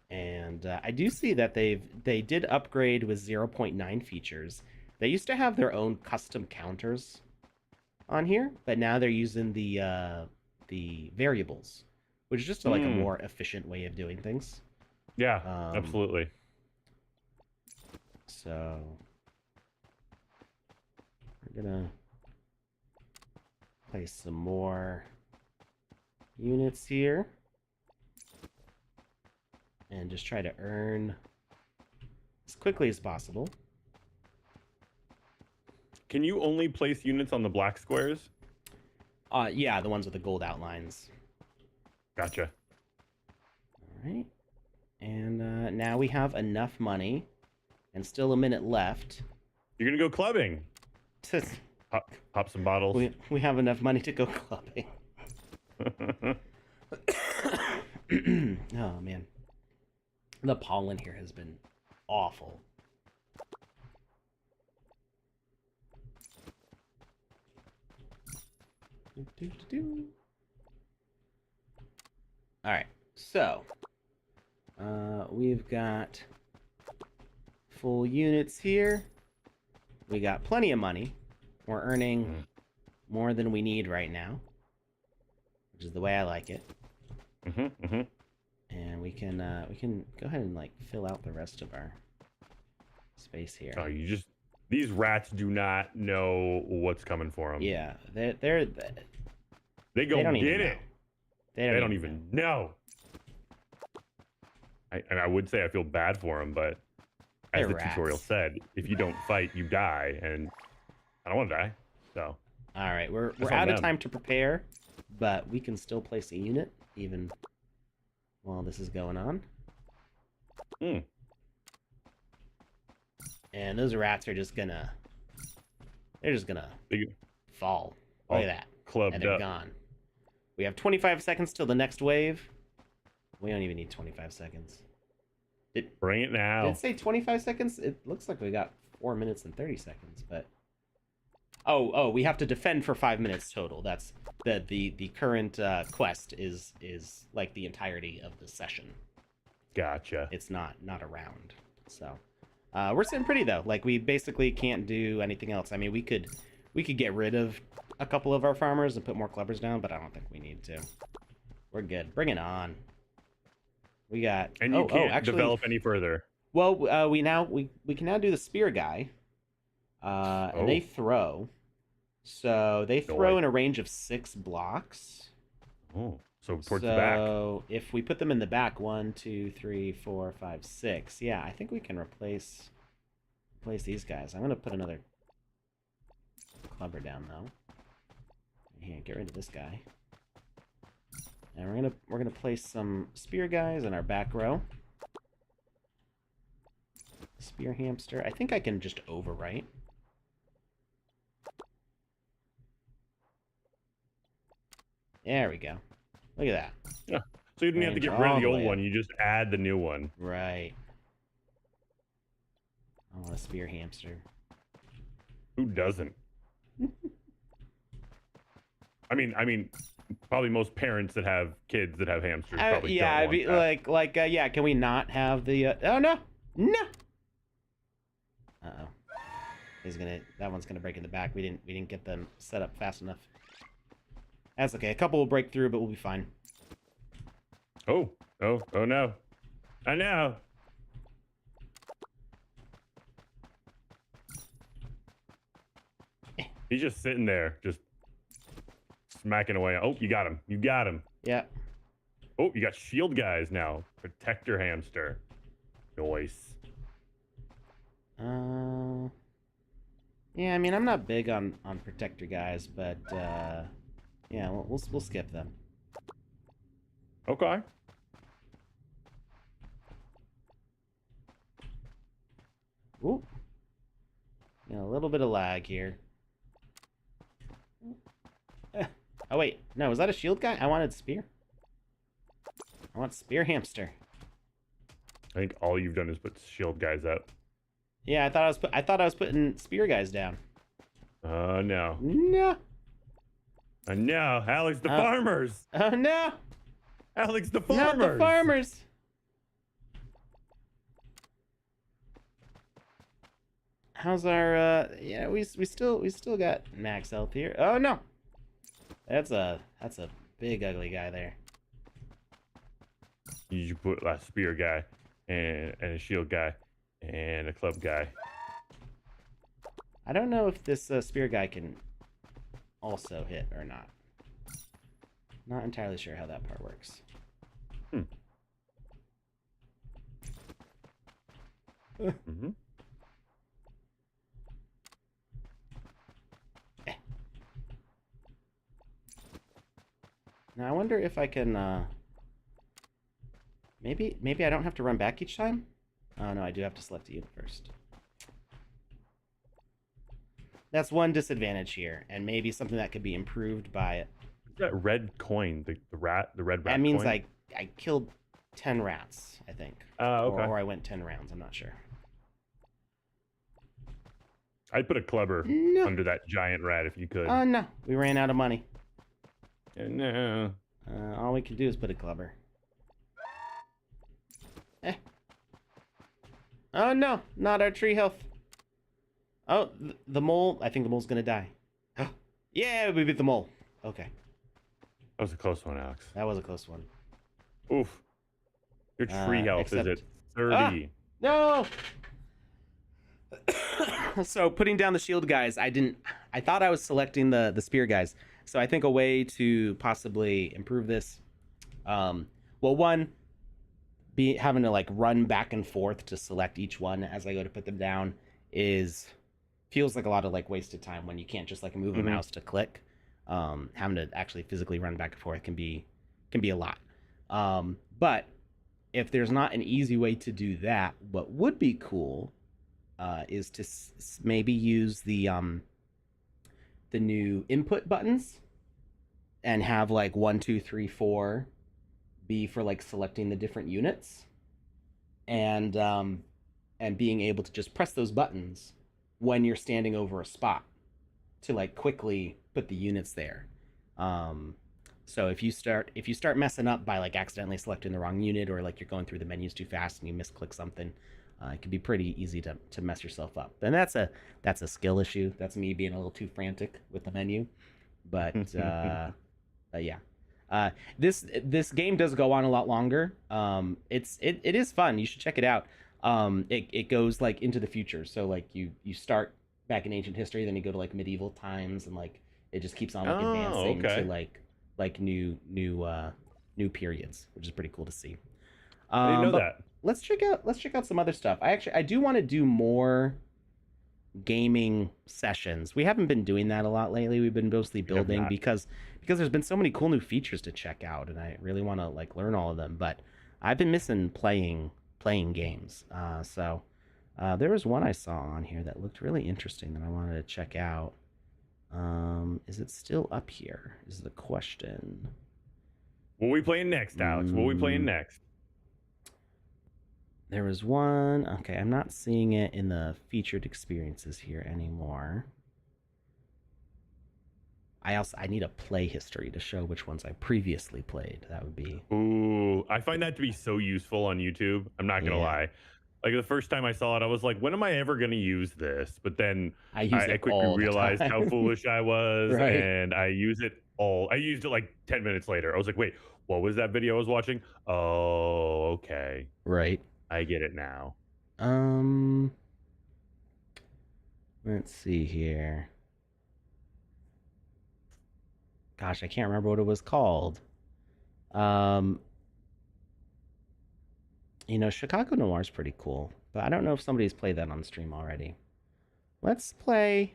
And I do see that they did upgrade with 0.9 features. They used to have their own custom counters on here, but now they're using the variables, which is just like a more efficient way of doing things. Yeah, absolutely. So we're gonna place some more units here and just try to earn as quickly as possible. Can you only place units on the black squares? Yeah, the ones with the gold outlines. Gotcha. All right. And now we have enough money and still a minute left. You're going to go clubbing. Pop some bottles. We have enough money to go clubbing. Oh, man. The pollen here has been awful. All right, so we've got full units here. We got plenty of money. We're earning more than we need right now, which is the way I like it. And we can go ahead and like fill out the rest of our space here. Oh, these rats do not know what's coming for them. Yeah, they don't get know. it. They don't even know. And I would say I feel bad for them, but as They're the rats. tutorial said, if you don't fight, you die, and I don't want to die. So. All right, we're out of time to prepare, but we can still place a unit even while this is going on. And those rats are just gonna fall. Look at that. Clubbed and they're up. gone. We have 25 seconds till the next wave. We don't even need 25 seconds. Bring it now. Did it say 25 seconds? It looks like we got 4 minutes and 30 seconds, but oh, we have to defend for 5 minutes total. That's the current quest is like the entirety of the session. Gotcha. It's not a round. So we're sitting pretty though. Like we basically can't do anything else. I mean, we could get rid of a couple of our farmers and put more clubbers down, but I don't think we need to. We're good. Bring it on. We got. And you can't actually, develop any further. Well, we can now do the spear guy. And they throw. So they throw in a range of 6 blocks. Oh, so towards the back. So if we put them in the back, 1, 2, 3, 4, 5, 6. Yeah, I think we can replace these guys. I'm gonna put another clubber down though. Here, get rid of this guy. And we're gonna place some spear guys in our back row. Spear hamster. I think I can just overwrite. There we go. Look at that. Yeah. So you don't have to get rid of the old one. You just add the new one. Right. I want a spear hamster. Who doesn't? I mean, probably most parents that have kids that have hamsters probably yeah, don't want that. yeah. Can we not have the? Oh no, no. That one's gonna break in the back. We didn't get them set up fast enough. That's okay. A couple will break through, but we'll be fine. Oh no. I know. He's just sitting there, just smacking away. Oh, you got him. You got him. Yeah. Oh, you got shield guys now. Protector hamster. Nice. Yeah, I mean, I'm not big on protector guys, but yeah, we'll skip them. Okay. Ooh. Yeah, a little bit of lag here. Oh wait, no, was that a shield guy? I wanted spear. I want spear hamster. I think all you've done is put shield guys up. Yeah, I thought I was putting spear guys down. Oh no. No. Oh no, Alex the farmers. Oh no. Alex the farmers. Not the farmers. How's our yeah, we still got max health here. Oh no. That's a big ugly guy there. You put a spear guy and a shield guy and a club guy. I don't know if this spear guy can also hit or not. Not entirely sure how that part works. Mm-hmm. Now I wonder if I can maybe I don't have to run back each time? Oh no, I do have to select a unit first. That's one disadvantage here, and maybe something that could be improved by it. That red coin, the red rat. That means coin? I killed 10 rats, I think. Okay. Or I went 10 rounds, I'm not sure. I'd put a clubber under that giant rat if you could. Oh no, we ran out of money. No. All we can do is put a clubber. Oh no, not our tree health. Oh, the mole. I think the mole's gonna die. Yeah, we beat the mole. Okay. That was a close one, Alex. That was a close one. Oof. Your tree health is at 30. No! So putting down the shield guys, I thought I was selecting the spear guys. So I think a way to possibly improve this, well, one, having to like run back and forth to select each one as I go to put them down feels like a lot of like wasted time when you can't just like move a mouse to click. Having to actually physically run back and forth can be a lot. But if there's not an easy way to do that, what would be cool is to maybe use the new input buttons and have like 1, 2, 3, 4 be for like selecting the different units, and being able to just press those buttons when you're standing over a spot to like quickly put the units there. So if you start messing up by like accidentally selecting the wrong unit, or like you're going through the menus too fast and you misclick something, it can be pretty easy to mess yourself up. And that's a skill issue. That's me being a little too frantic with the menu. But yeah. This game does go on a lot longer. It is fun. You should check it out. It goes like into the future. So like you start back in ancient history, then you go to like medieval times, and like it just keeps on like advancing to like new periods, which is pretty cool to see. I didn't know that. Let's check out some other stuff. I do want to do more gaming sessions. We haven't been doing that a lot lately. We've been mostly building because there's been so many cool new features to check out, and I really want to like learn all of them. But I've been missing playing games. So there was one I saw on here that looked really interesting that I wanted to check out. Is it still up here? Is the question. What are we playing next, Alex? What are we playing next? There was one. Okay, I'm not seeing it in the featured experiences here anymore. I need a play history to show which ones I previously played. That would be. Ooh, I find that to be so useful on YouTube. I'm not gonna lie. Like the first time I saw it, I was like, when am I ever gonna use this? But then I quickly realized how foolish I was, and I use it all. I used it like 10 minutes later. I was like, wait, what was that video I was watching? Oh, okay. Right. I get it now. Let's see here. Gosh, I can't remember what it was called. Chicago Noir is pretty cool, but I don't know if somebody's played that on stream already. Let's play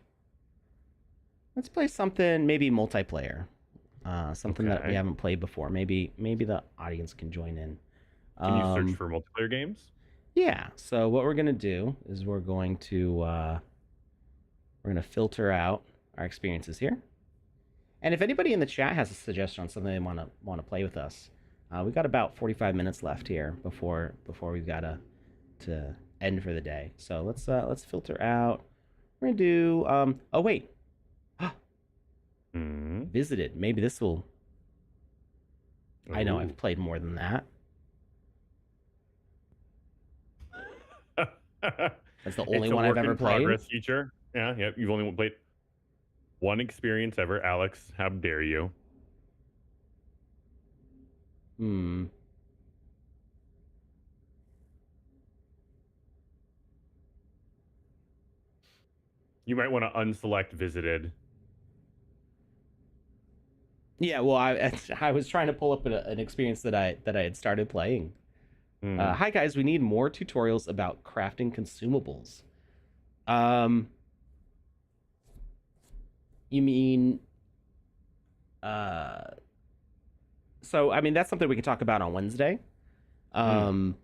something maybe multiplayer. Something that we haven't played before. Maybe the audience can join in. Can you search for multiplayer games? Yeah. So what we're gonna do is we're gonna filter out our experiences here. And if anybody in the chat has a suggestion on something they want to play with us, we've got about 45 minutes left here before we've got to end for the day. So let's filter out. We're gonna do oh wait, visited. Maybe this will. Ooh. I know I've played more than that. That's the only one I've ever played. Progress feature. Yeah. You've only played one experience ever, Alex. How dare you? You might want to unselect visited. Yeah, well, I was trying to pull up an experience that I had started playing. Hi guys, we need more tutorials about crafting consumables. You mean so I mean that's something we can talk about on Wednesday. But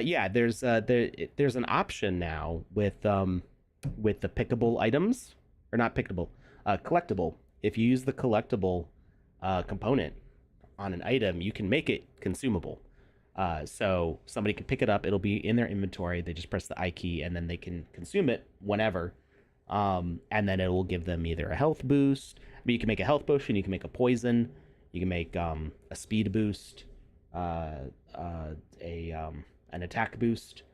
yeah, there's an option now with the pickable items, or not pickable, collectible. If you use the collectible component on an item, you can make it consumable. So somebody can pick it up, it'll be in their inventory, they just press the I key, and then they can consume it whenever. And then it will give them either a health boost. I mean, you can make a health potion, you can make a poison, you can make a speed boost, an attack boost.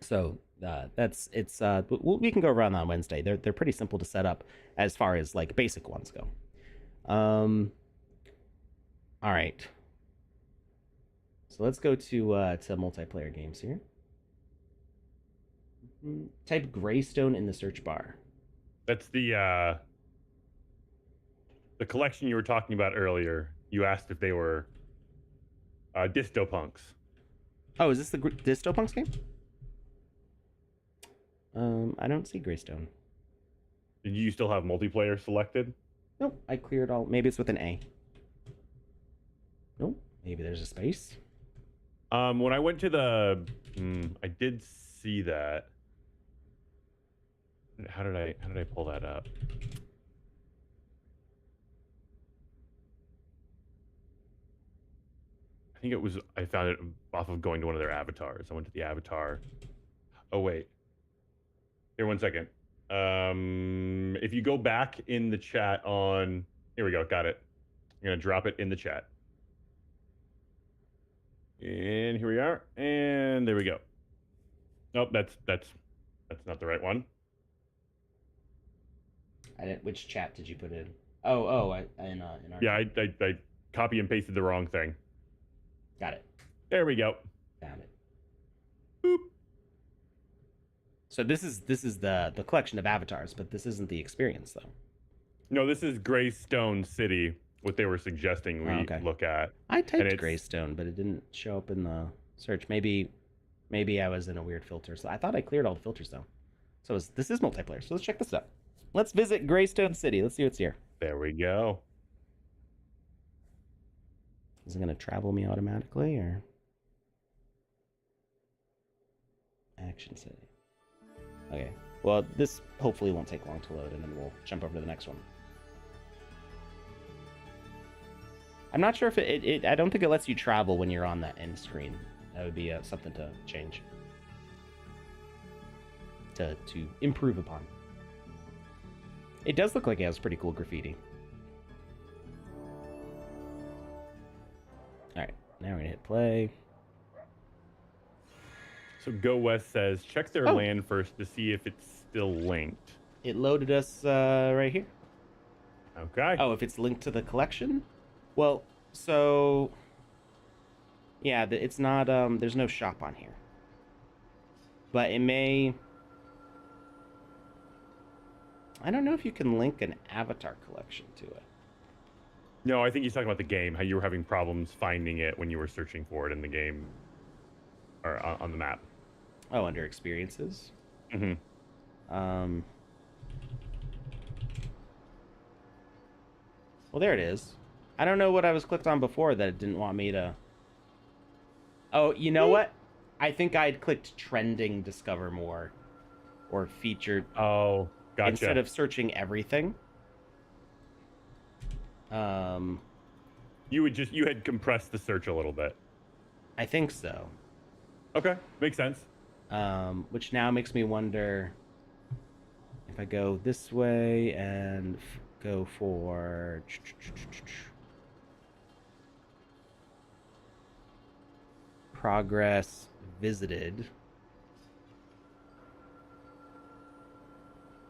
So we can go around on Wednesday. They're pretty simple to set up as far as like basic ones go. All right. So let's go to multiplayer games here. Type Greystone in the search bar. That's the collection you were talking about earlier. You asked if they were Distopunks. Oh, is this the Distopunks game? I don't see Greystone. Did you still have multiplayer selected? Nope, I cleared all. Maybe it's with an A. Nope, maybe there's a space. When I went to the, I did see that. How did I pull that up? I think I found it off of going to one of their avatars. I went to the avatar. Oh wait. Here, 1 second. If you go back in the chat here we go, got it. I'm gonna drop it in the chat. And here we are, and there we go. Nope, that's not the right one. Which chat did you put in? In our. Yeah, I copy and pasted the wrong thing. Got it. There we go. Found it. Boop. So this is the collection of avatars, but this isn't the experience though. No, this is Greystone City. What they were suggesting we look at. I typed Greystone, but it didn't show up in the search. Maybe I was in a weird filter. So I thought I cleared all the filters though. So this is multiplayer. So let's check this out. Let's visit Greystone City. Let's see what's here. There we go. Is it going to travel me automatically or? Action City. Okay. Well, this hopefully won't take long to load, and then we'll jump over to the next one. I'm not sure if I don't think it lets you travel when you're on that end screen. That would be something to change. To improve upon. It does look like it has pretty cool graffiti. Alright, now we're gonna hit play. So Go West says, check their land first to see if it's still linked. It loaded us right here. Okay. Oh, if it's linked to the collection? Well, so... Yeah, it's not, there's no shop on here. But it may... I don't know if you can link an avatar collection to it. No, I think he's talking about the game, how you were having problems finding it when you were searching for it in the game, or on the map. Oh, under experiences? Mm-hmm. Well, there it is. I don't know what I was clicked on before that it didn't want me to... Oh, you know what? I think I'd clicked trending discover more. Or featured... Oh, gotcha. Instead of searching everything. You had compressed the search a little bit. I think so. Okay, makes sense. Which now makes me wonder if I go this way and go for progress visited.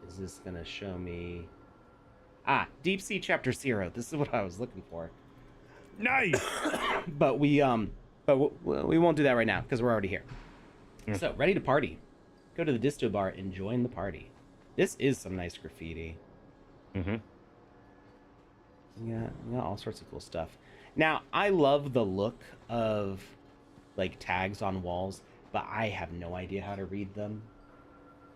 Is this gonna show me? Deep Sea Chapter 0. This is what I was looking for. Nice. But we won't do that right now because we're already here. So, ready to party. Go to the disto bar and join the party. This is some nice graffiti. Mm-hmm. Yeah, all sorts of cool stuff. Now, I love the look of like tags on walls, but I have no idea how to read them.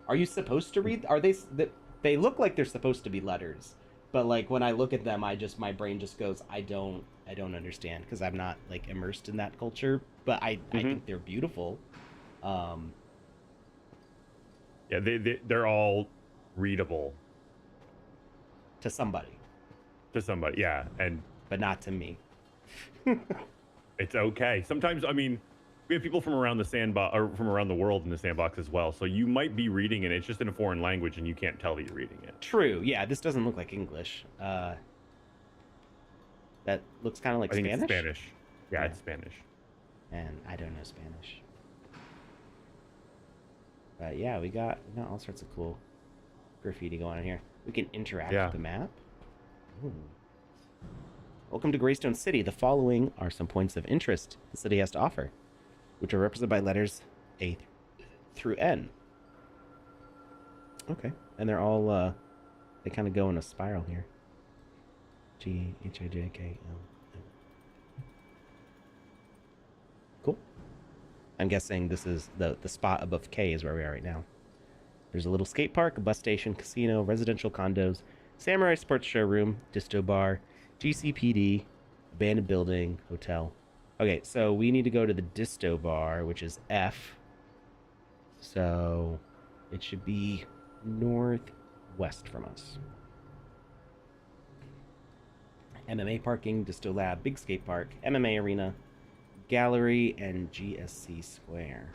Are you supposed to read? Are they look like they're supposed to be letters, but like when I look at them, my brain just goes, I don't understand because I'm not like immersed in that culture. But I think they're beautiful. Yeah, they're all readable to somebody. To somebody, yeah, but not to me. It's okay. Sometimes, I mean, we have people from around the sandbox or from around the world in the sandbox as well. So you might be reading it. It's just in a foreign language, and you can't tell that you're reading it. True. Yeah, this doesn't look like English. That looks kind of like Spanish. I think it's Spanish. Yeah, it's Spanish. And I don't know Spanish. Yeah, we got all sorts of cool graffiti going on here. We can interact Yeah. with the map. Ooh. Welcome to Greystone City. The following are some points of interest the city has to offer, which are represented by letters A through N. Okay, and they're all they kind of go in a spiral here. G H I J K L M. Cool. I'm guessing this is the spot above K is where we are right now. There's a little skate park, a bus station, casino, residential condos, samurai sports showroom, disto bar, GCPD, abandoned building, hotel. Okay, so we need to go to the disto bar, which is F. So it should be northwest from us. MMA parking, disto lab, big skate park, MMA arena, gallery, and GSC square.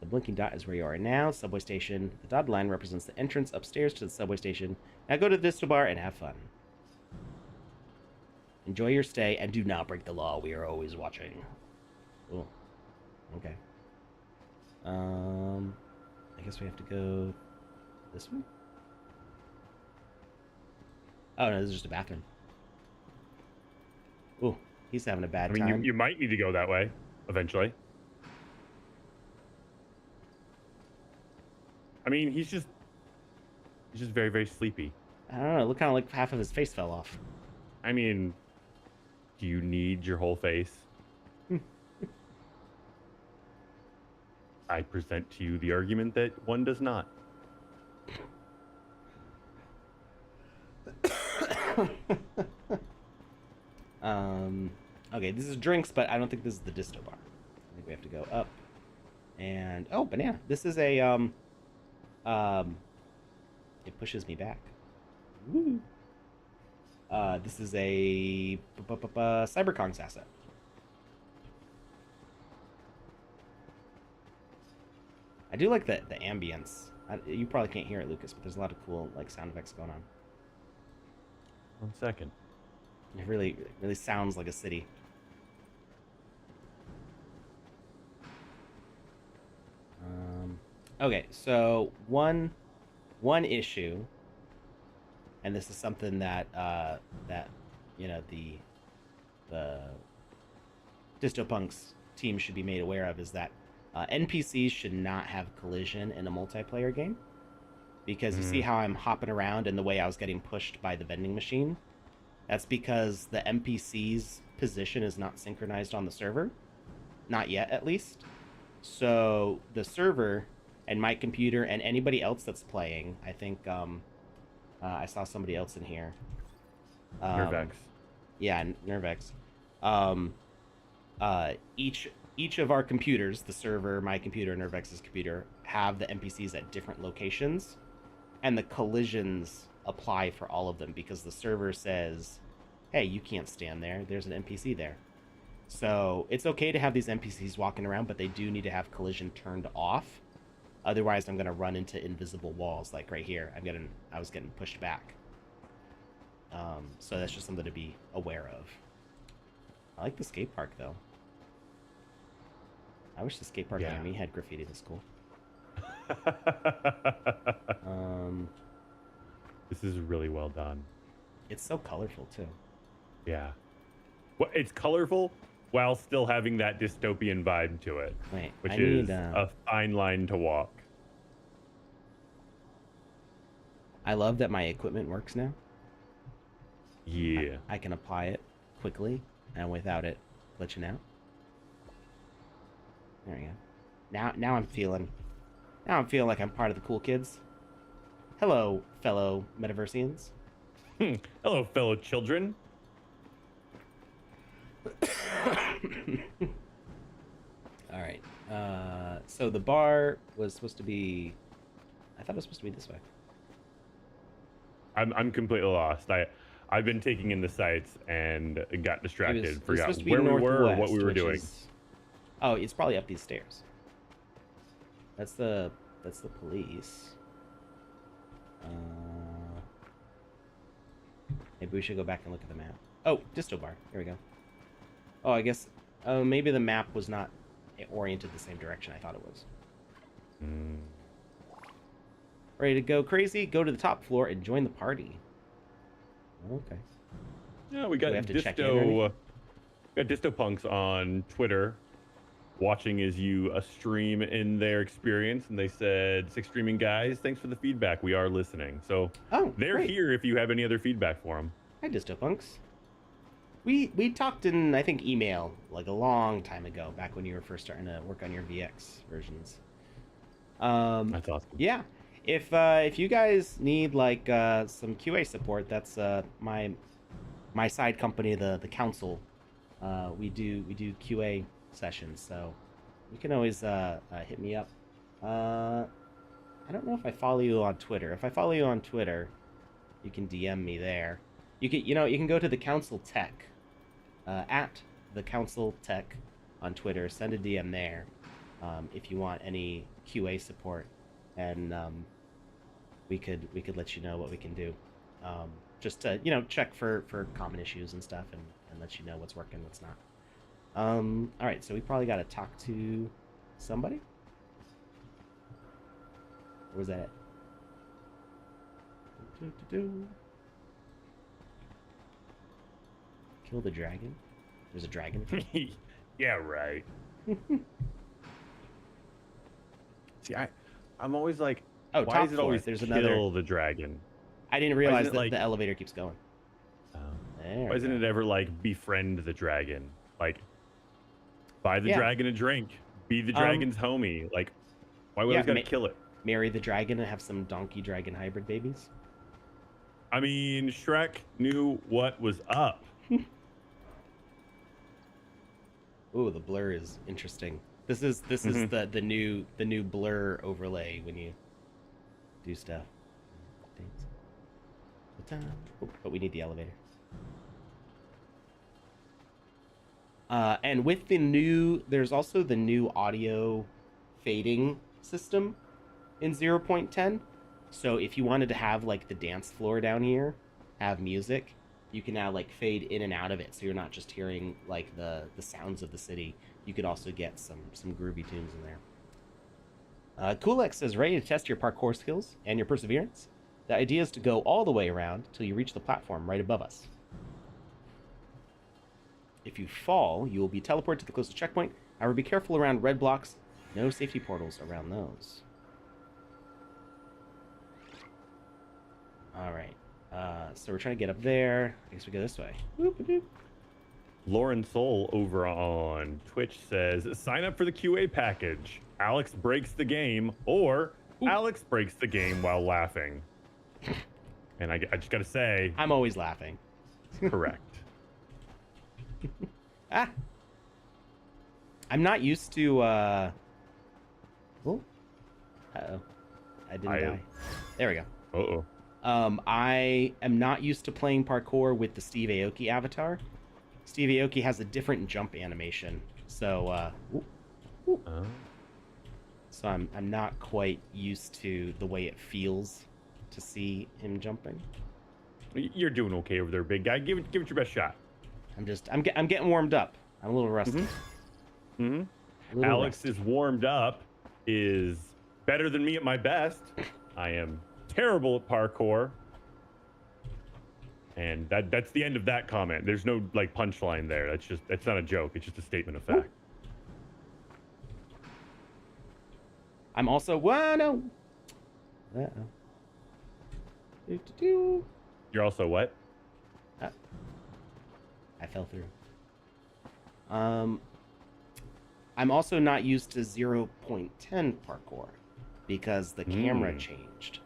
The blinking dot is where you are now. Subway station. The dotted line represents the entrance upstairs to the subway station. Now go to the disto bar and have fun. Enjoy your stay and do not break the law. We are always watching. Cool. Okay. I guess we have to go this way? Oh, no, this is just a bathroom. Ooh, he's having a bad time. You might need to go that way eventually. I mean, he's just very, very sleepy. I don't know. It looked kind of like half of his face fell off. I mean, do you need your whole face? I present to you the argument that one does not. Okay, this is drinks, but I don't think this is the disto bar. I think we have to go up. And oh, banana. This is a it pushes me back. Woo. This is a CyberCon's asset. I do like the ambience. You probably can't hear it, Lucas, but there's a lot of cool like sound effects going on. 1 second. It really sounds like a city. Okay, so one issue, and this is something that that you know the DistoPunks team should be made aware of, is that NPCs should not have collision in a multiplayer game, because you see how I'm hopping around and the way I was getting pushed by the vending machine. That's because the NPC's position is not synchronized on the server, not yet at least. So the server and my computer and anybody else that's playing, I think I saw somebody else in here. Nervex. Yeah, Nervex. Each of our computers, the server, my computer, Nervex's computer, have the NPCs at different locations, and the collisions apply for all of them because the server says, hey, you can't stand there. There's an NPC there. So it's okay to have these NPCs walking around, but they do need to have collision turned off. Otherwise, I'm going to run into invisible walls, like right here. I was getting pushed back. So that's just something to be aware of. I like the skate park, though. I wish the skate park near me had graffiti this cool. This is really well done. It's so colorful, too. Yeah. Well, it's colorful while still having that dystopian vibe to it. Wait, which is a fine line to walk. I love that my equipment works now. Yeah. I can apply it quickly and without it glitching out. There we go. Now I'm feeling like I'm part of the cool kids. Hello, fellow Metaversians. Hello, fellow children. All right. So the bar was supposed to be. I thought it was supposed to be this way. I'm completely lost. I've been taking in the sights and got distracted, forgot where we were or what we were doing. Oh, it's probably up these stairs. That's the police. Maybe we should go back and look at the map. Oh, disto bar. Here we go. Oh, I guess. Oh, maybe the map was not oriented the same direction I thought it was. Ready to go crazy? Go to the top floor and join the party. Okay. Yeah, we got we have to check in or Distopunks on Twitter watching as you stream in their experience, and they said, 6 streaming guys, thanks for the feedback. We are listening. So they're great. here if you have any other feedback for them. Hi, Distopunks. We talked in, I think, email like a long time ago, back when you were first starting to work on your VX versions. That's awesome. Yeah. If you guys need like some QA support, that's my side company, the council. We do QA sessions, so you can always hit me up. I don't know if I follow you on Twitter. If I follow you on Twitter, you can DM me there. You can go to the Council Tech, at the Council Tech on Twitter. Send a DM there if you want any QA support, and we could let you know what we can do. Just to check for common issues and stuff, and let you know what's working, what's not. All right, so we probably got to talk to somebody. Or was that it? Kill the dragon. There's a dragon. Yeah, right. See, I'm always like, why is it always there's kill the dragon? I didn't realize that the elevator keeps going. Why isn't it ever like befriend the dragon? Like, buy the dragon a drink. Be the dragon's homie. Like, why would I gotta kill it? Marry the dragon and have some donkey dragon hybrid babies. I mean, Shrek knew what was up. Ooh, the blur is interesting. This is the new blur overlay when you do stuff. Oh, but we need the elevator. And with there's also the new audio fading system in 0.10. So if you wanted to have like the dance floor down here, have music, you can now like fade in and out of it. So you're not just hearing like the sounds of the city. You could also get some groovy tunes in there. Coolx says, ready to test your parkour skills and your perseverance? The idea is to go all the way around till you reach the platform right above us. If you fall, you will be teleported to the closest checkpoint. However, be careful around red blocks. No safety portals around those. All right. So we're trying to get up there. I guess we go this way. Lauren Soul over on Twitch says, sign up for the QA package. Alex breaks the game, or Alex breaks the game while laughing. And I just gotta say, I'm always laughing. Correct. I'm not used to oh. Uh-oh. I didn't die. There we go. Uh-oh. I am not used to playing parkour with the Steve Aoki avatar. Steve Aoki has a different jump animation. So so I'm not quite used to the way it feels to see him jumping. You're doing okay over there, big guy. Give it your best shot. I'm getting warmed up. I'm a little rusty. Alex is warmed up, is better than me at my best. I am terrible at parkour. And that's the end of that comment. There's no like punchline there. That's not a joke. It's just a statement of fact. I'm also no. You're also what? I fell through. I'm also not used to 0.10 parkour because the camera changed.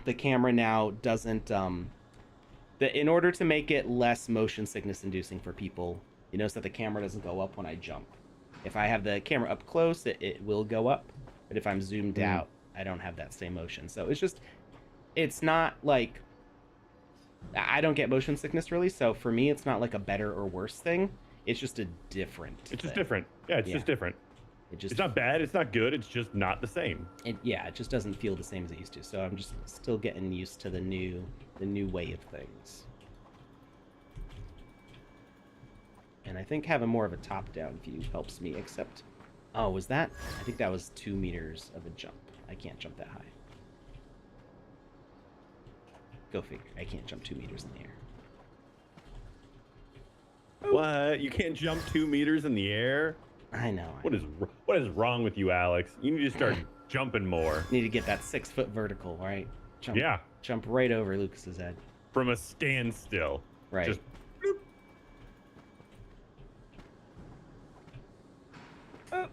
The camera now doesn't in order to make it less motion sickness inducing for people, you notice that the camera doesn't go up when I jump. If I have the camera up close, it will go up, but if I'm zoomed out, I don't have that same motion. So it's not like I don't get motion sickness really, so for me it's not like a better or worse thing. It's just a different It's just different. Yeah, it's just different. It's not bad, it's not good, it's just not the same. It just doesn't feel the same as it used to. So I'm just still getting used to the new way of things. And I think having more of a top-down view helps me accept Oh, was that? I think that was 2 meters of a jump. I can't jump that high. Go figure. I can't jump 2 meters in the air. What? You can't jump 2 meters in the air? I know. What is wrong with you, Alex? You need to start jumping more. Need to get that 6-foot vertical, right? Yeah. Jump right over Lucas's head. From a standstill. Right. Just. Oh.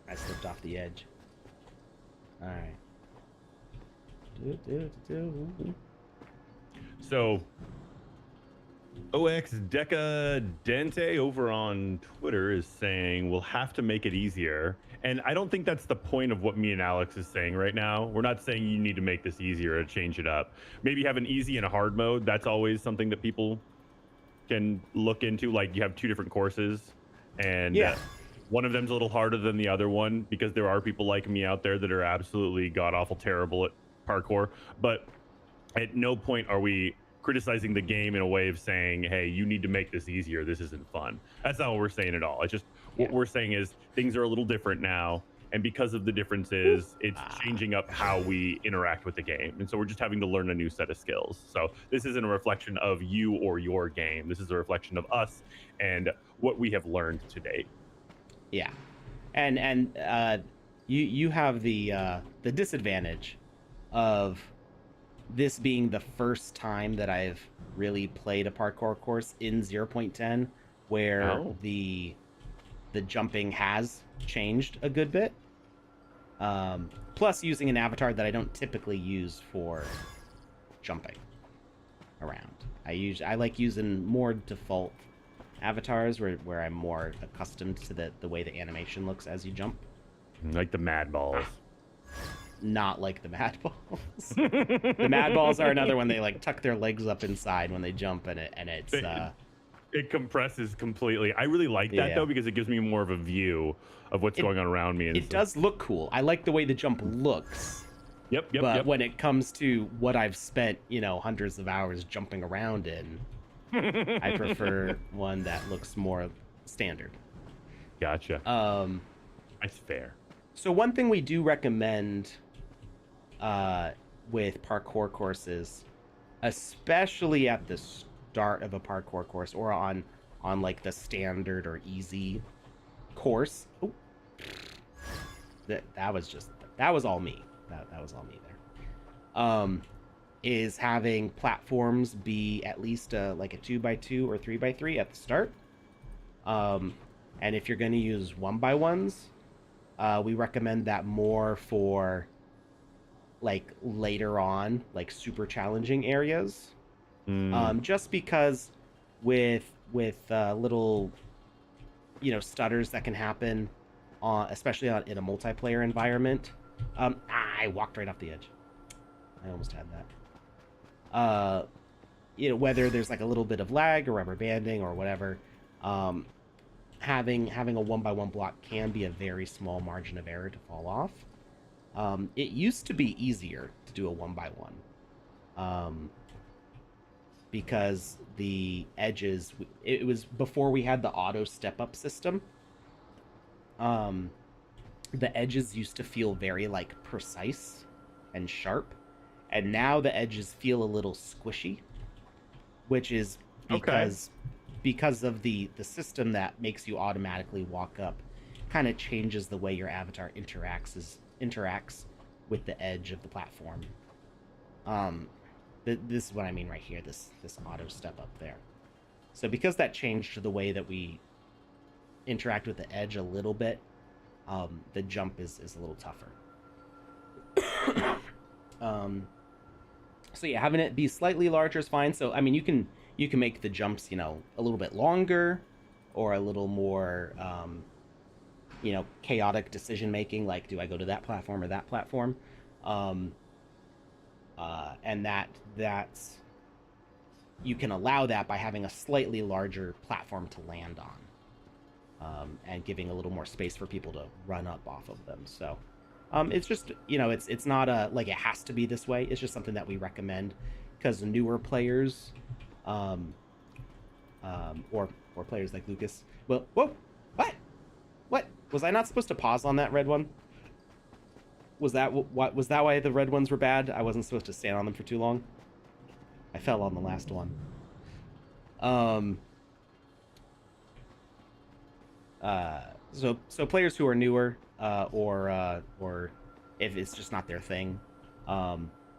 I slipped off the edge. All right. So, OX Decadente over on Twitter is saying we'll have to make it easier. And I don't think that's the point of what me and Alex is saying right now. We're not saying you need to make this easier or change it up. Maybe have an easy and a hard mode. That's always something that people can look into. Like you have 2 different courses, and one of them's a little harder than the other one because there are people like me out there that are absolutely god-awful terrible at parkour. But at no point are we criticizing the game in a way of saying, hey, you need to make this easier. This isn't fun. That's not what we're saying at all. It's just what we're saying is things are a little different now. And because of the differences, it's changing up how we interact with the game. And so we're just having to learn a new set of skills. So this isn't a reflection of you or your game. This is a reflection of us and what we have learned to date. Yeah. And you have the disadvantage of this being the first time that I've really played a parkour course in 0.10 where the jumping has changed a good bit. Plus using an avatar that I don't typically use for jumping around. I like using more default avatars where I'm more accustomed to the way the animation looks as you jump. Like the Mad Balls. Not like the Mad Balls. The Mad Balls are another one. They like tuck their legs up inside when they jump, and it's it compresses completely. I really like that though because it gives me more of a view of what's going on around me. And it does look cool. I like the way the jump looks. Yep. But when it comes to what I've spent, hundreds of hours jumping around in, I prefer one that looks more standard. Gotcha. That's fair. So one thing we do recommend with parkour courses, especially at the start of a parkour course or on like the standard or easy course. Oh, that was all me. That was all me there. Is having platforms be at least like a 2x2 or 3x3 at the start. And if you're going to use 1x1s, we recommend that more for like later on, like super challenging areas. Just because with little stutters that can happen especially in a multiplayer environment. I walked right off the edge. I almost had that. Whether there's like a little bit of lag or rubber banding or whatever, having a 1x1 block can be a very small margin of error to fall off. It used to be easier to do a 1x1 because the edges, it was before we had the auto step-up system. The edges used to feel very like precise and sharp, and now the edges feel a little squishy, which is because of the system that makes you automatically walk up kind of changes the way your avatar interacts with the edge of the platform. This is what I mean right here, this auto step up there. So because that changed the way that we interact with the edge a little bit, the jump is a little tougher. So yeah, having it be slightly larger is fine. So I mean, you can make the jumps, a little bit longer or a little more, chaotic decision making. Like, do I go to that platform or that platform? And that's you can allow that by having a slightly larger platform to land on, and giving a little more space for people to run up off of them. So it's just, it's not like it has to be this way. It's just something that we recommend because newer players, or players like Lucas will, whoa, what? Was I not supposed to pause on that red one? Was that what? Was that why the red ones were bad? I wasn't supposed to stand on them for too long. I fell on the last one. So players who are newer, or if it's just not their thing,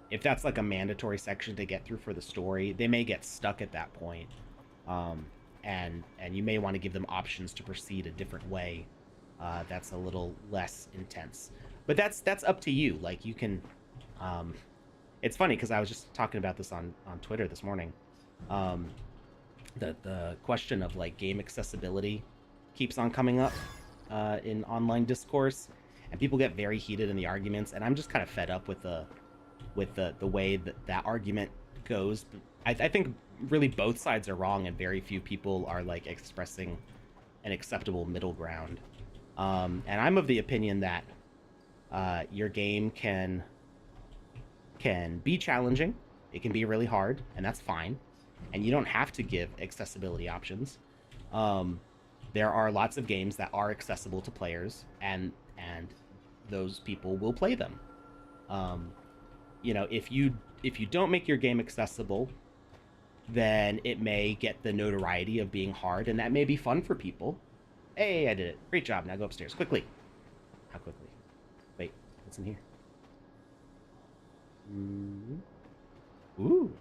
if that's like a mandatory section to get through for the story, they may get stuck at that point. And you may want to give them options to proceed a different way. That's a little less intense, but that's up to you. Like you can, it's funny because I was just talking about this on Twitter this morning. The question of like game accessibility keeps on coming up in online discourse, and people get very heated in the arguments, and I'm just kind of fed up with the way that argument goes. I think really both sides are wrong, and very few people are like expressing an acceptable middle ground. And I'm of the opinion that your game can be challenging. It can be really hard, and that's fine. And you don't have to give accessibility options. There are lots of games that are accessible to players, and those people will play them. If you don't make your game accessible, then it may get the notoriety of being hard, and that may be fun for people. Hey, I did it. Great job. Now go upstairs quickly. How quickly? Wait, what's in here? Ooh.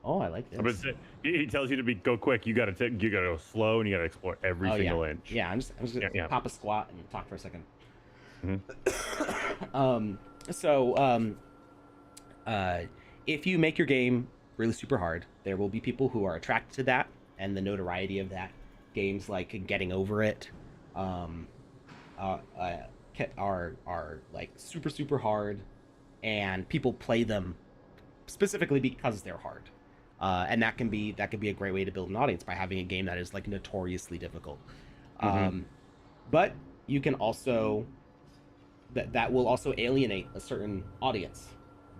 Oh, I like this. He tells you to go quick. You gotta go slow, and you gotta explore every single inch. Yeah, I'm just gonna pop a squat and talk for a second. Mm-hmm. If you make your game really super hard, there will be people who are attracted to that and the notoriety of that. Games like Getting Over It are like super hard, and people play them specifically because they're hard. And that can be a great way to build an audience by having a game that is like notoriously difficult. But you can also that will also alienate a certain audience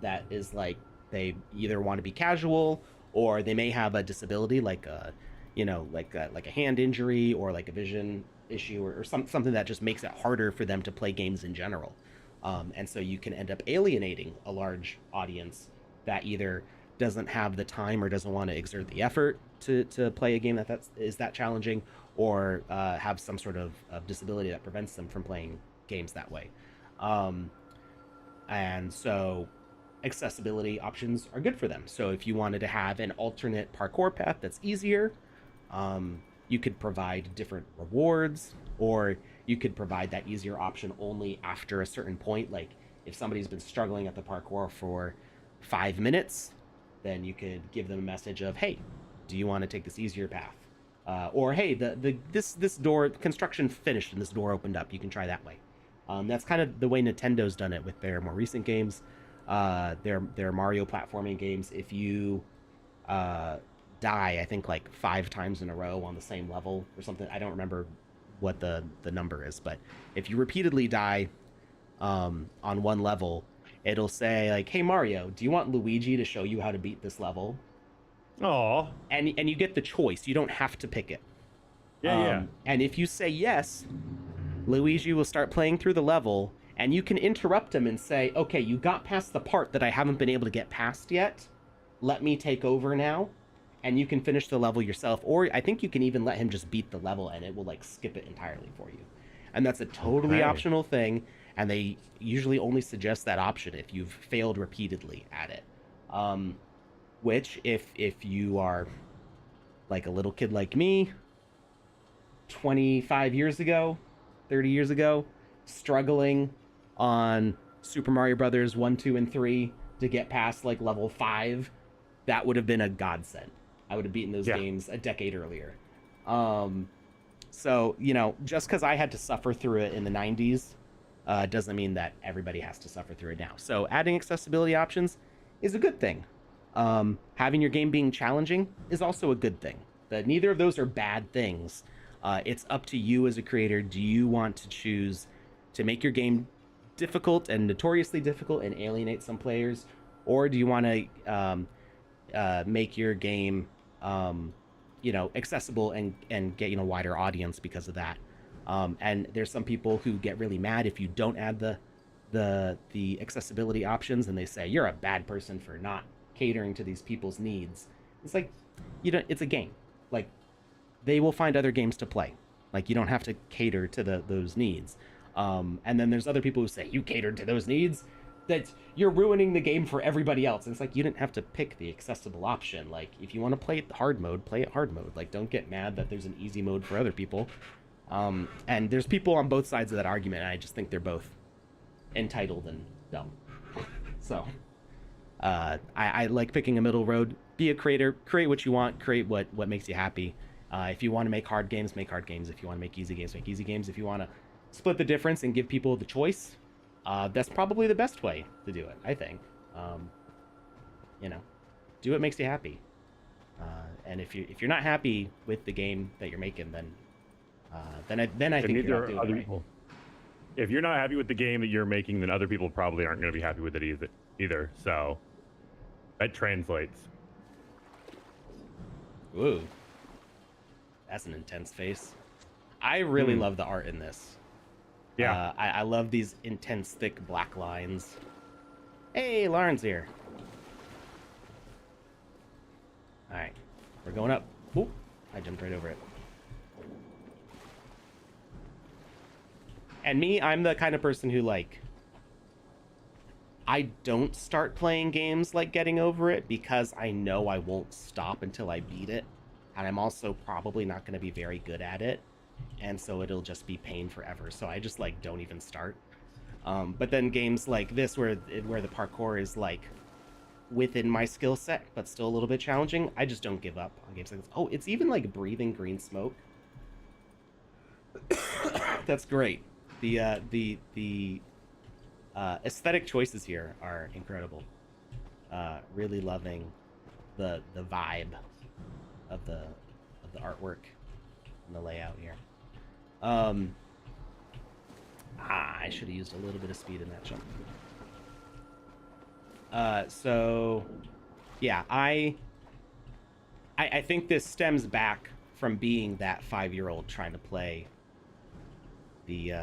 that is like they either want to be casual, or they may have a disability like a hand injury, or like a vision issue, or something that just makes it harder for them to play games in general. And so you can end up alienating a large audience that either doesn't have the time or doesn't want to exert the effort to play a game that is that challenging, or have some sort of disability that prevents them from playing games that way. And so accessibility options are good for them. So if you wanted to have an alternate parkour path that's easier, you could provide different rewards, or you could provide that easier option only after a certain point. Like if somebody's been struggling at the parkour for 5 minutes, then you could give them a message of, hey, do you want to take this easier path? Or hey, this door construction finished and this door opened up. You can try that way. That's kind of the way Nintendo's done it with their more recent games. Their Mario platforming games. If you die, I think like 5 times in a row on the same level or something, I don't remember what the number is, but if you repeatedly die on one level, it'll say like, hey Mario, do you want Luigi to show you how to beat this level? Oh. And you get the choice. You don't have to pick it. Yeah. And if you say yes, Luigi will start playing through the level, and you can interrupt him and say, okay, you got past the part that I haven't been able to get past yet. Let me take over now. And you can finish the level yourself. Or I think you can even let him just beat the level, and it will like skip it entirely for you. And that's a totally optional thing. And they usually only suggest that option if you've failed repeatedly at it. Which, if you are like a little kid like me, 25 years ago, 30 years ago, struggling on Super Mario Brothers 1, 2, and 3 to get past like level 5, that would have been a godsend. I would have beaten those games a decade earlier. So, just because I had to suffer through it in the 90s doesn't mean that everybody has to suffer through it now. So adding accessibility options is a good thing. Having your game being challenging is also a good thing. Neither of those are bad things. It's up to you as a creator. Do you want to choose to make your game difficult and notoriously difficult and alienate some players? Or do you want to make your game accessible and get wider audience because of that? And there's some people who get really mad if you don't add the accessibility options, and they say you're a bad person for not catering to these people's needs. It's like, you know, it's a game. Like, they will find other games to play. Like, you don't have to cater to those needs. And then there's other people who say you catered to those needs, that you're ruining the game for everybody else. And it's like, you didn't have to pick the accessible option. Like, if you want to play it hard mode, play it hard mode. Like, don't get mad that there's an easy mode for other people. And there's people on both sides of that argument, and I just think they're both entitled and dumb. So I like picking a middle road. Be a creator, create what you want, create what makes you happy. If you want to make hard games, make hard games. If you want to make easy games, make easy games. If you want to split the difference and give people the choice, that's probably the best way to do it, I think. You know, do what makes you happy. And if you're not happy with the game that you're making, then I think you're not doing it right. If you're not happy with the game that you're making, then other people probably aren't going to be happy with it either. So that translates. Ooh, that's an intense face. I really love the art in this. Yeah, I love these intense, thick black lines. Hey, Lauren's here. All right, we're going up. Oop, I jumped right over it. And me, I'm the kind of person who, like, I don't start playing games like Getting Over It because I know I won't stop until I beat it. And I'm also probably not going to be very good at it. And so it'll just be pain forever. So I just, like, don't even start. But then games like this where the parkour is, like, within my skill set, but still a little bit challenging, I just don't give up on games like this. Oh, it's even, like, breathing green smoke. That's great. The aesthetic choices here are incredible. Really loving the vibe of the artwork and the layout here. I should have used a little bit of speed in that jump. So yeah, I think this stems back from being that 5-year-old trying to play the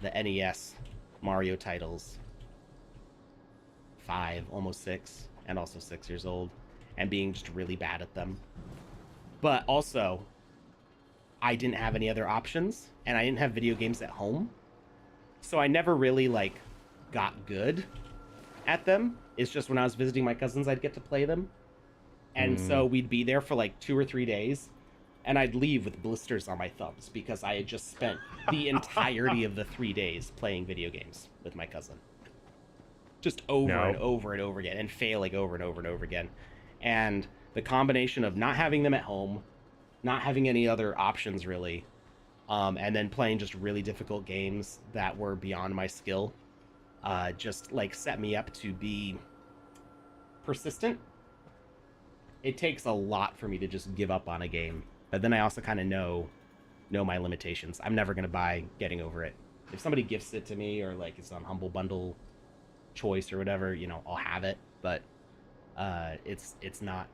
NES Mario titles, 5, almost 6, and also 6 years old, and being just really bad at them. But also, I didn't have any other options, and I didn't have video games at home, so I never really, like, got good at them. It's just when I was visiting my cousins, I'd get to play them, and so we'd be there for like 2 or 3 days, and I'd leave with blisters on my thumbs because I had just spent the entirety of the 3 days playing video games with my cousin. Just over and over and over again, and failing over and over and over again. And the combination of not having them at home, not having any other options really, and then playing just really difficult games that were beyond my skill, just like set me up to be persistent. It takes a lot for me to just give up on a game. But then I also kind of know my limitations. I'm never going to buy Getting Over It. If somebody gifts it to me, or like it's on Humble Bundle choice or whatever, you know, I'll have it. But it's not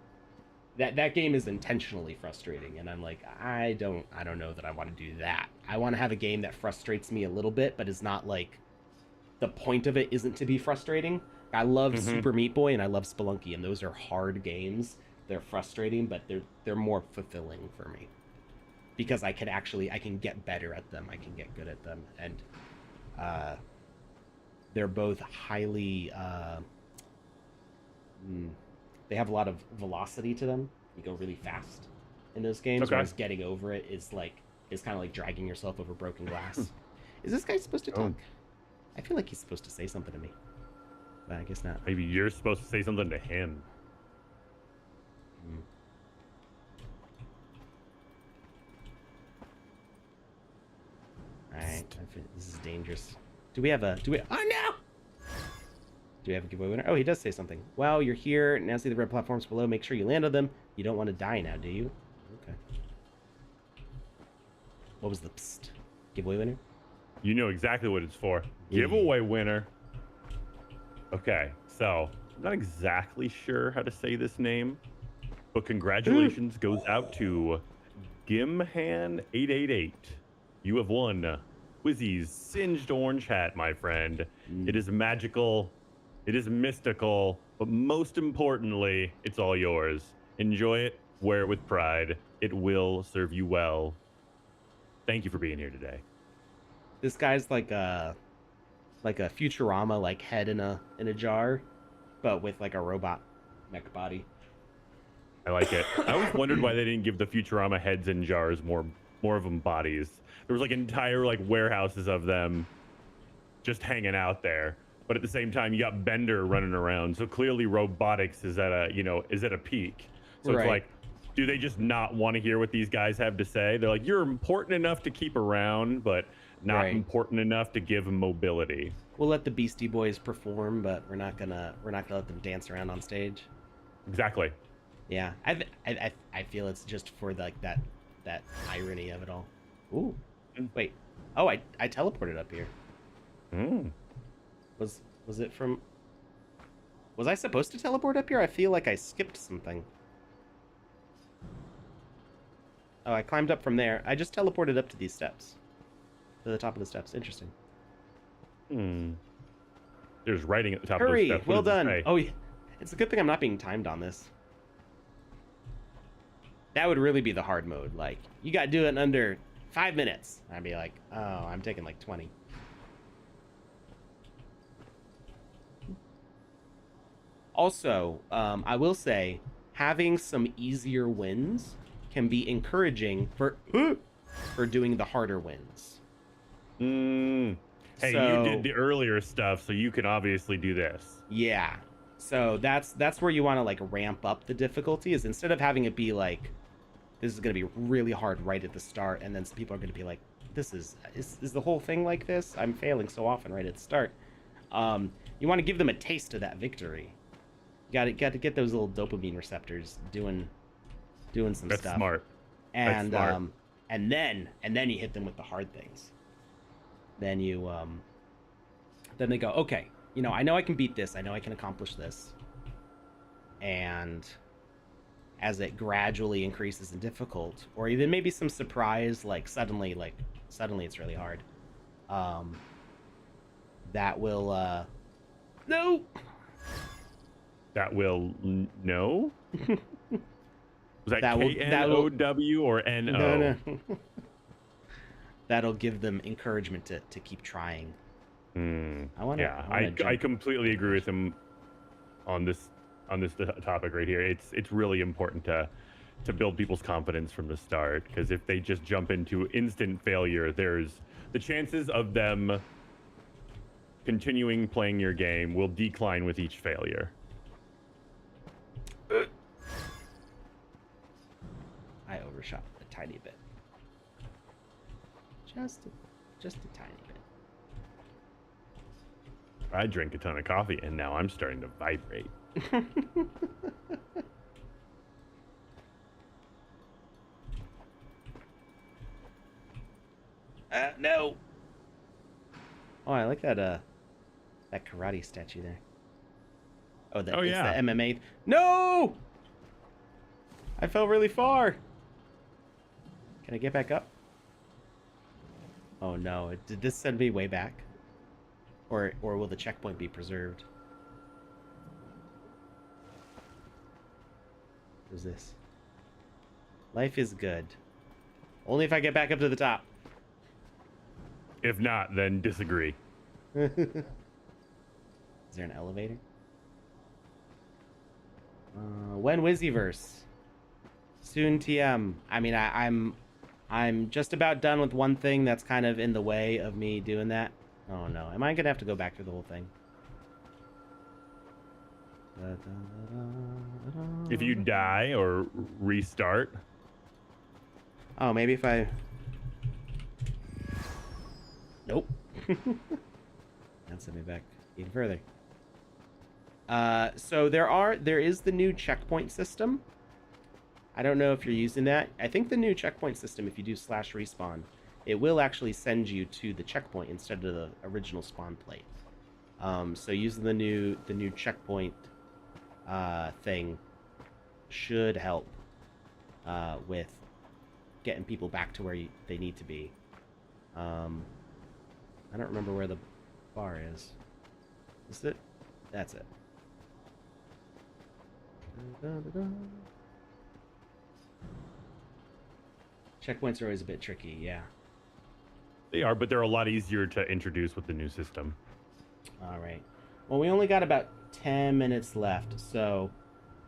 that game is intentionally frustrating, and I'm like, I don't know that I want to do that. I want to have a game that frustrates me a little bit, but is not like, the point of it isn't to be frustrating. I love Super Meat Boy and I love Spelunky, and those are hard games. They're frustrating, but they're more fulfilling for me because I can get better at them. I can get good at them, and they're both highly they have a lot of velocity to them. You go really fast in those games, whereas Getting Over It is kind of like dragging yourself over broken glass. Is this guy supposed to talk? I feel like he's supposed to say something to me, but I guess not. Maybe you're supposed to say something to him. All right, this is dangerous. Oh no! Do we have a giveaway winner? Oh, he does say something. Wow, you're here. Now see the red platforms below. Make sure you land on them. You don't want to die now, do you? Okay. What was the giveaway winner? You know exactly what it's for. Yeah. Giveaway winner. Okay, so I'm not exactly sure how to say this name, but congratulations goes out to Gimhan888. You have won Wizzy's singed orange hat, my friend. It is magical. It is mystical. But most importantly, it's all yours. Enjoy it. Wear it with pride. It will serve you well. Thank you for being here today. This guy's like a Futurama like head in a jar, but with like a robot mech body. I like it. I always wondered why they didn't give the Futurama heads in jars more of them bodies. There was like entire like warehouses of them just hanging out there. But at the same time, you got Bender running around. So clearly robotics is at a peak. So Right. It's like, do they just not want to hear what these guys have to say? They're like, you're important enough to keep around, but not Right. important enough to give mobility. We'll let the Beastie Boys perform, but we're not gonna let them dance around on stage. Exactly. Yeah, I feel it's just for like that irony of it all. Ooh, wait. Oh, I teleported up here. Was it from? Was I supposed to teleport up here? I feel like I skipped something. Oh, I climbed up from there. I just teleported up to these steps. To the top of the steps. Interesting. There's writing at the top Hurry! of those steps. Well done. Oh, yeah. It's a good thing I'm not being timed on this. That would really be the hard mode. Like, you gotta do it in under 5 minutes. I'd be like, oh, I'm taking like 20. Also, I will say, having some easier wins can be encouraging for doing the harder wins. Hey, So- you did the earlier stuff, so you can obviously do this. Yeah. So that's where you want to like ramp up the difficulty, is instead of having it be like, this is going to be really hard right at the start, and then some people are going to be like, this is the whole thing like this? I'm failing so often right at the start. You want to give them a taste of that victory. You got to get those little dopamine receptors doing some That's stuff. smart. And That's smart. and then you hit them with the hard things. Then you then they go, okay, you know, I know I can beat this. I know I can accomplish this. And as it gradually increases in difficult, or even maybe some surprise, like suddenly it's really hard. That will no. That will no. Was that That will- K-N-O-W or N-O? No. That'll give them encouragement to keep trying. I completely agree with him on this topic right here. It's really important to build people's confidence from the start, because if they just jump into instant failure, there's the chances of them continuing playing your game will decline with each failure. I overshot a tiny bit. Just a tiny bit. I drank a ton of coffee and now I'm starting to vibrate. No. Oh, I like that karate statue there. Oh, Oh, it's yeah. the MMA. No! I fell really far. Can I get back up? Oh no, did this send me way back? Or will the checkpoint be preserved? What is this? Life is good. Only if I get back up to the top. If not, then disagree. Is there an elevator? When Wizzyverse? Soon TM. I mean, I'm just about done with one thing that's kind of in the way of me doing that. Oh no, am I gonna have to go back through the whole thing? If you die or restart, Oh, maybe if I... Nope. That sent me back even further. So there is the new checkpoint system. I don't know if you're using that. I think the new checkpoint system, if you do /respawn, it will actually send you to the checkpoint instead of the original spawn plate. So using the new checkpoint thing should help with getting people back to where they need to be. I don't remember where the bar is. Is it? That's it. Checkpoints are always a bit tricky, yeah. They are, but they're a lot easier to introduce with the new system. All right. Well, we only got about 10 minutes left, so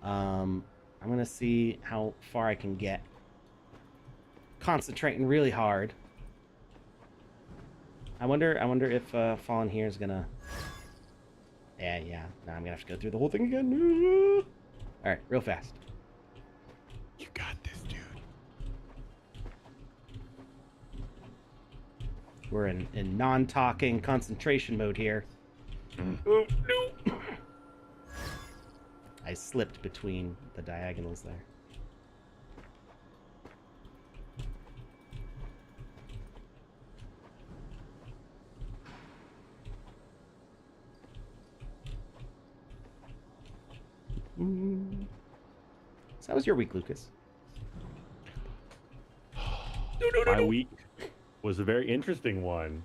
I'm gonna see how far I can get. Concentrating really hard. I wonder if Fallen here is gonna. Yeah. Now I'm gonna have to go through the whole thing again. All right, real fast. You got this, dude. We're in non-talking concentration mode here. Oh, no. I slipped between the diagonals there. So how was your week, Lucas? My week was a very interesting one.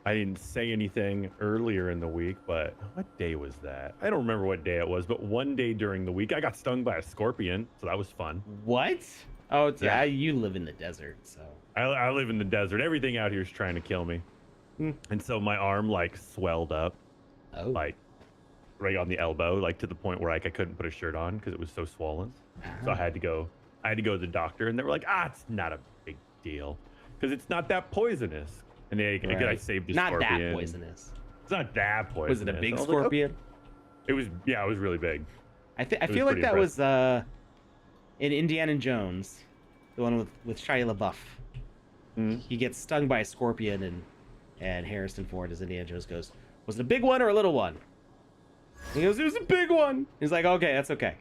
I didn't say anything earlier in the week, but what day was that? I don't remember what day it was, but one day during the week, I got stung by a scorpion, so that was fun. What? Oh, it's, Yeah. you live in the desert, so. I live in the desert. Everything out here is trying to kill me. And so my arm, like, swelled up, Oh. like, right on the elbow, like, to the point where, like, I couldn't put a shirt on because it was so swollen. So I had to go to the doctor, and they were like, it's not a big deal because it's not that poisonous. And again, I saved the Not scorpion. that poisonous. It's not that poisonous. Was it a big I was like, scorpion? It was, yeah, it was really big. I was feel like pretty that was in Indiana Jones, the one with Shia LaBeouf. He gets stung by a scorpion, and Harrison Ford, as Indiana Jones, goes, "Was it a big one or a little one?" He goes, "It was a big one." He's like, "Okay, that's okay."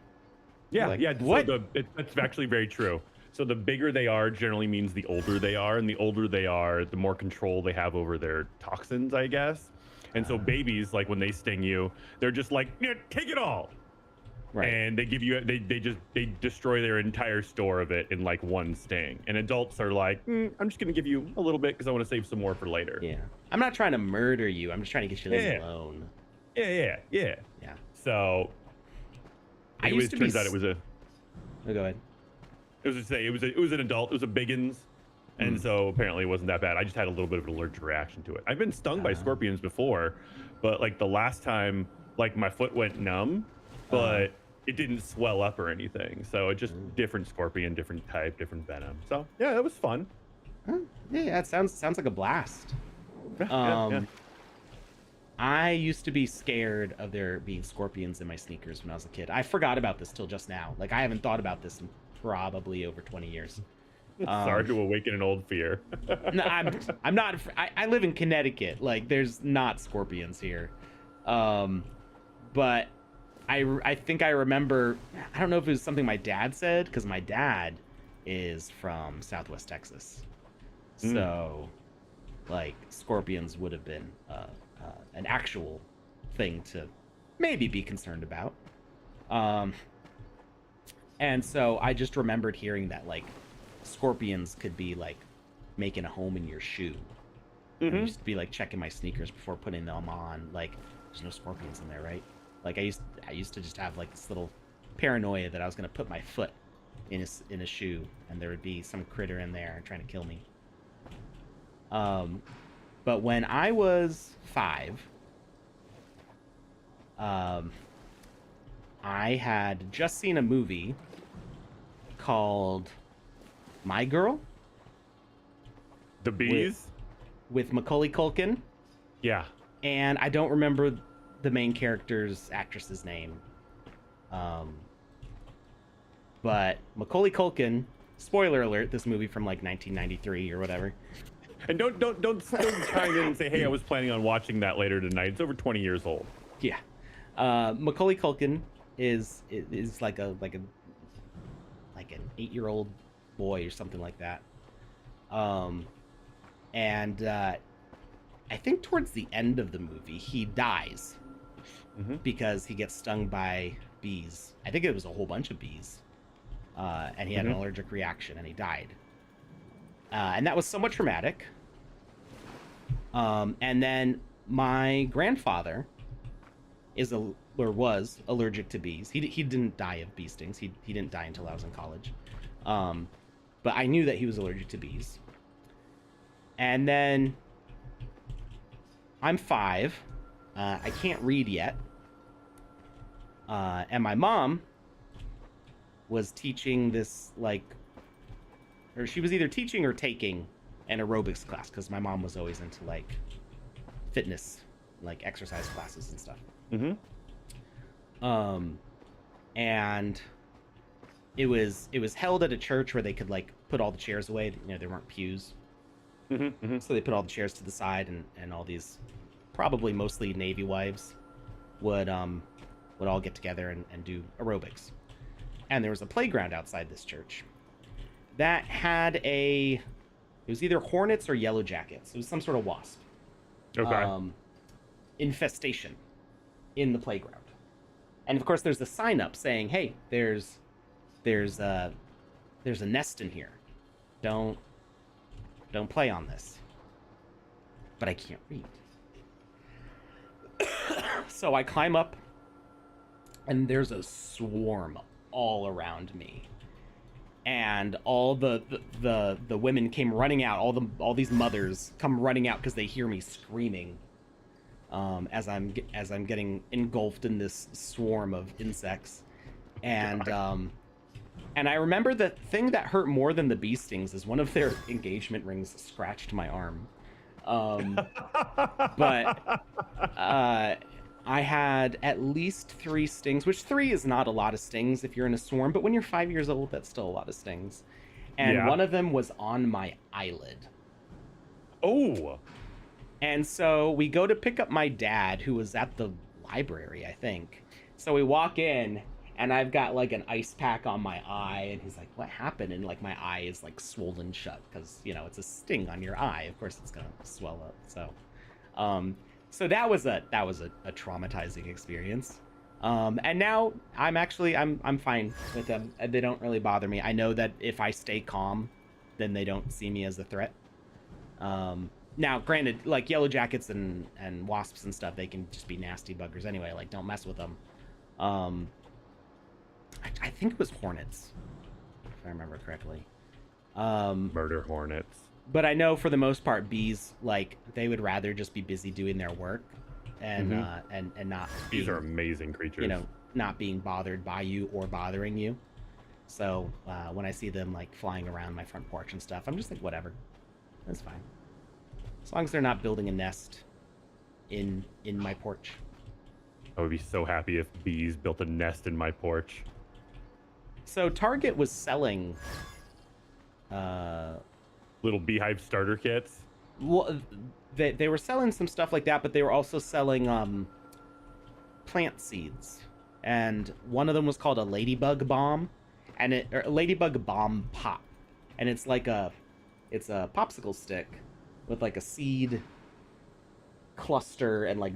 Yeah, like, yeah. what? So that's actually very true. So the bigger they are generally means the older they are, and the older they are, the more control they have over their toxins, I guess. And so babies, like when they sting you, they're just like, yeah, take it all. Right. And they give you, they destroy their entire store of it in like one sting. And adults are like, I'm just gonna give you a little bit because I want to save some more for later. Yeah. I'm not trying to murder you. I'm just trying to get you to leave Yeah. alone. Yeah. Yeah. So I used to be. turns out it was a. Oh, go ahead. It was an adult. It was a biggins, and so apparently it wasn't that bad. I just had a little bit of an allergic reaction to it. I've been stung by scorpions before, but like the last time, like my foot went numb, but it didn't swell up or anything. So it just different scorpion, different type, different venom. So yeah, that was fun. Yeah, it sounds like a blast. Yeah. I used to be scared of there being scorpions in my sneakers when I was a kid. I forgot about this till just now. Like I haven't thought about this in probably over 20 years. Sorry to awaken an old fear. No, I'm not. I live in Connecticut. Like there's not scorpions here. But I think I remember. I don't know if it was something my dad said because my dad is from Southwest Texas. So, like scorpions would have been an actual thing to maybe be concerned about. And so I just remembered hearing that like scorpions could be like making a home in your shoe. I used to be like checking my sneakers before putting them on. Like there's no scorpions in there, right? Like I used to just have like this little paranoia that I was gonna put my foot in a shoe and there would be some critter in there trying to kill me. But when I was 5, I had just seen a movie called My Girl. The bees? With Macaulay Culkin. Yeah. And I don't remember the main character's actress's name. But Macaulay Culkin, spoiler alert, this movie from like 1993 or whatever. And don't chime in and say, hey, I was planning on watching that later tonight. It's over 20 years old. Yeah. Macaulay Culkin is like an 8-year-old boy or something like that. And I think towards the end of the movie, he dies because he gets stung by bees. I think it was a whole bunch of bees. And he had an allergic reaction and he died. And that was somewhat traumatic. And then my grandfather was allergic to bees. He didn't die of bee stings. He didn't die until I was in college. But I knew that he was allergic to bees. And then I'm 5. I can't read yet. And my mom was teaching this, like, or she was either teaching or taking an aerobics class, because my mom was always into, like, fitness, like exercise classes and stuff. And it was held at a church where they could, like, put all the chairs away. You know, there weren't pews. So they put all the chairs to the side, and all these probably mostly Navy wives would all get together and do aerobics. And there was a playground outside this church that had it was either hornets or yellow jackets. It was some sort of wasp. Okay. Infestation in the playground. And of course there's a sign up saying, hey, there's a nest in here. Don't play on this. But I can't read. So I climb up, and there's a swarm all around me. And all the women came running out. All these mothers come running out because they hear me screaming as I'm getting engulfed in this swarm of insects. And I remember the thing that hurt more than the bee stings is one of their engagement rings scratched my arm. But I had at least 3 stings, which 3 is not a lot of stings if you're in a swarm, but when you're 5 years old, that's still a lot of stings. And one of them was on my eyelid. Oh. And so we go to pick up my dad, who was at the library, I think. So we walk in, and I've got, like, an ice pack on my eye, and he's like, what happened? And, like, my eye is, like, swollen shut because, you know, it's a sting on your eye. Of course it's gonna swell up. So that was a traumatizing experience. And now I'm fine with them. They don't really bother me. I know that if I stay calm, then they don't see me as a threat. Now, granted, like, yellow jackets and wasps and stuff, they can just be nasty buggers anyway. Like, don't mess with them. I think it was hornets, if I remember correctly. Murder hornets. But I know for the most part, bees, like, they would rather just be busy doing their work and not. Bees are amazing creatures. You know, not being bothered by you or bothering you. So when I see them, like, flying around my front porch and stuff, I'm just like, whatever, that's fine, as long as they're not building a nest in my porch. I would be so happy if bees built a nest in my porch. So Target was selling little beehive starter kits. Well, they were selling some stuff like that, but they were also selling plant seeds, and one of them was called a ladybug bomb, or a ladybug bomb pop, and it's a popsicle stick with, like, a seed cluster and, like,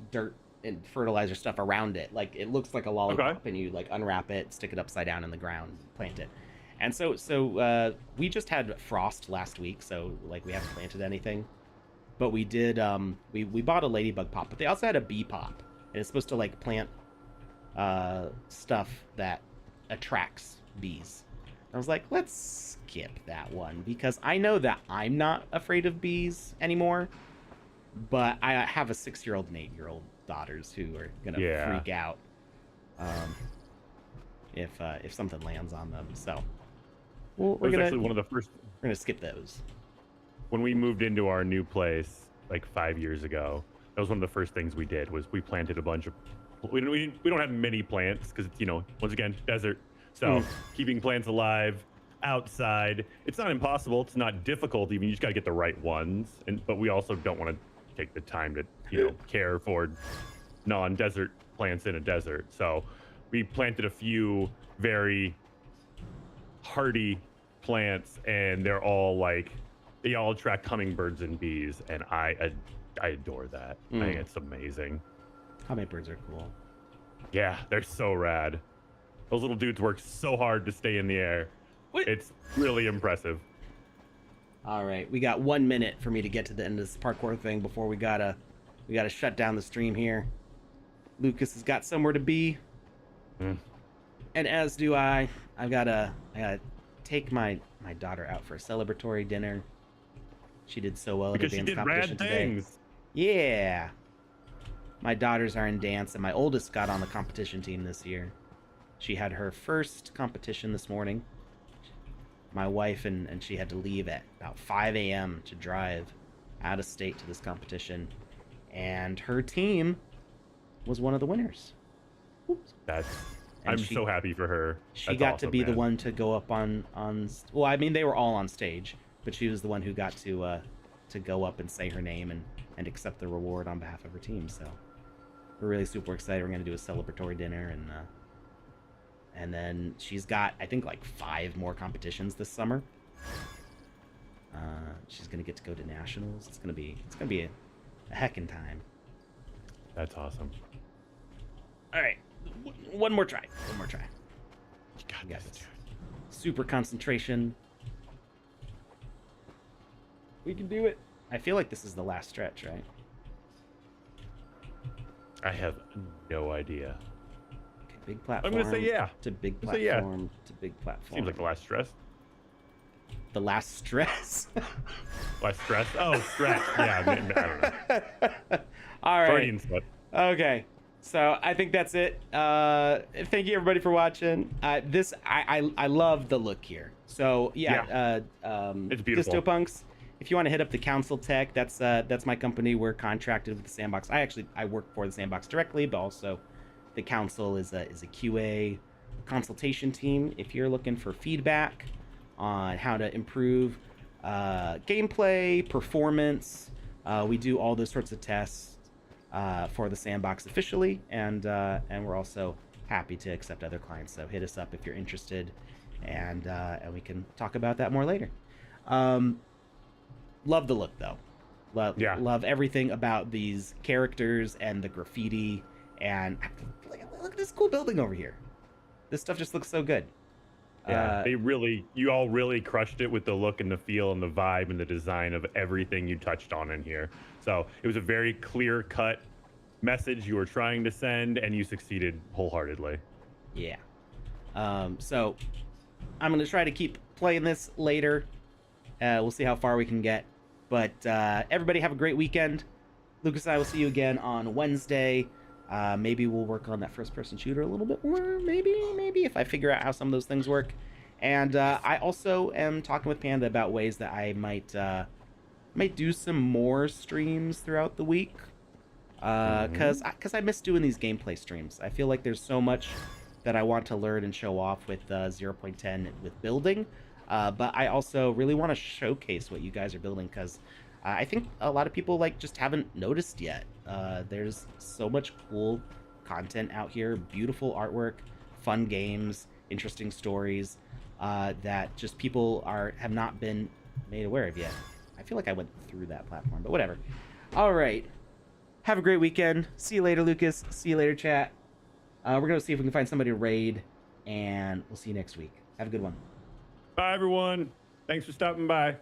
dirt and fertilizer stuff around it. Like, it looks like a lollipop. Okay. And you, like, unwrap it, stick it upside down in the ground, plant it. And so we just had frost last week, so, like, we haven't planted anything. But we did, we bought a ladybug pop, but they also had a bee pop. And it's supposed to, like, plant stuff that attracts bees. I was like, let's skip that one, because I know that I'm not afraid of bees anymore, but I have a 6-year-old and 8-year-old daughters who are gonna freak out if something lands on them. So we're gonna skip those. When we moved into our new place like 5 years ago, that was one of the first things we did, was we planted a bunch of. We don't have many plants because it's, you know, once again, desert. So keeping plants alive outside, it's not impossible. It's not difficult even. You just got to get the right ones. But we also don't want to take the time to, you know, care for non-desert plants in a desert. So we planted a few very hardy plants, and they're all like, they all attract hummingbirds and bees, and I adore that. I think it's amazing. Hummingbirds are cool. Yeah, they're so rad. Those little dudes work so hard to stay in the air. It's really impressive. All right, we got 1 minute for me to get to the end of this parkour thing before we gotta shut down the stream here. Lucas has got somewhere to be, and as do I. I gotta take my daughter out for a celebratory dinner. She did so well at because a she dance did competition rad today. things. Yeah. My daughters are in dance, and my oldest got on the competition team this year. She had her first competition this morning. My wife and she had to leave at about 5 a.m. to drive out of state to this competition. And her team was one of the winners. Oops. I'm so happy for her. She got to be the one to go up on. Well, I mean, they were all on stage, but she was the one who got to go up and say her name and accept the reward on behalf of her team. So we're really super excited. We're gonna do a celebratory dinner, and then she's got, I think, like 5 more competitions this summer. She's gonna get to go to nationals. It's gonna be a heckin' time. That's awesome. All right, one more try. You got this. Super concentration. We can do it. I feel like this is the last stretch, right? I have no idea. Okay, big platform. I'm gonna say yeah. To big Say yeah. platform. To big platform. Seems like the last stress. The last stress. Last stress. Oh, stretch. Yeah, I don't know. All right. Freudian slip. Okay. So I think that's it. Thank you everybody for watching. I love the look here. So yeah. It's beautiful. DistoPunks. If you want to hit up the Council Tech, that's my company. We're contracted with the Sandbox. I work for the Sandbox directly, but also the Council is a QA consultation team. If you're looking for feedback on how to improve gameplay, performance, we do all those sorts of tests for the Sandbox officially, and we're also happy to accept other clients. So hit us up if you're interested, and we can talk about that more later. Love the look though. Love everything about these characters and the graffiti, and look at this cool building over here. This stuff just looks so good. Yeah, you all really crushed it with the look and the feel and the vibe and the design of everything you touched on in here. So it was a very clear-cut message you were trying to send, and you succeeded wholeheartedly. Yeah. So I'm gonna try to keep playing this later. We'll see how far we can get. But everybody have a great weekend. Lucas and I will see you again on Wednesday. Maybe we'll work on that first-person shooter a little bit more. Maybe if I figure out how some of those things work. And I also am talking with Panda about ways that I might do some more streams throughout the week. Because I miss doing these gameplay streams. I feel like there's so much that I want to learn and show off with 0.10 with building. But I also really want to showcase what you guys are building, because I think a lot of people just haven't noticed yet. There's so much cool content out here, beautiful artwork, fun games, interesting stories that just people have not been made aware of yet. I feel like I went through that platform, but whatever. All right. Have a great weekend. See you later, Lucas. See you later, chat. We're going to see if we can find somebody to raid, and we'll see you next week. Have a good one. Bye, everyone. Thanks for stopping by.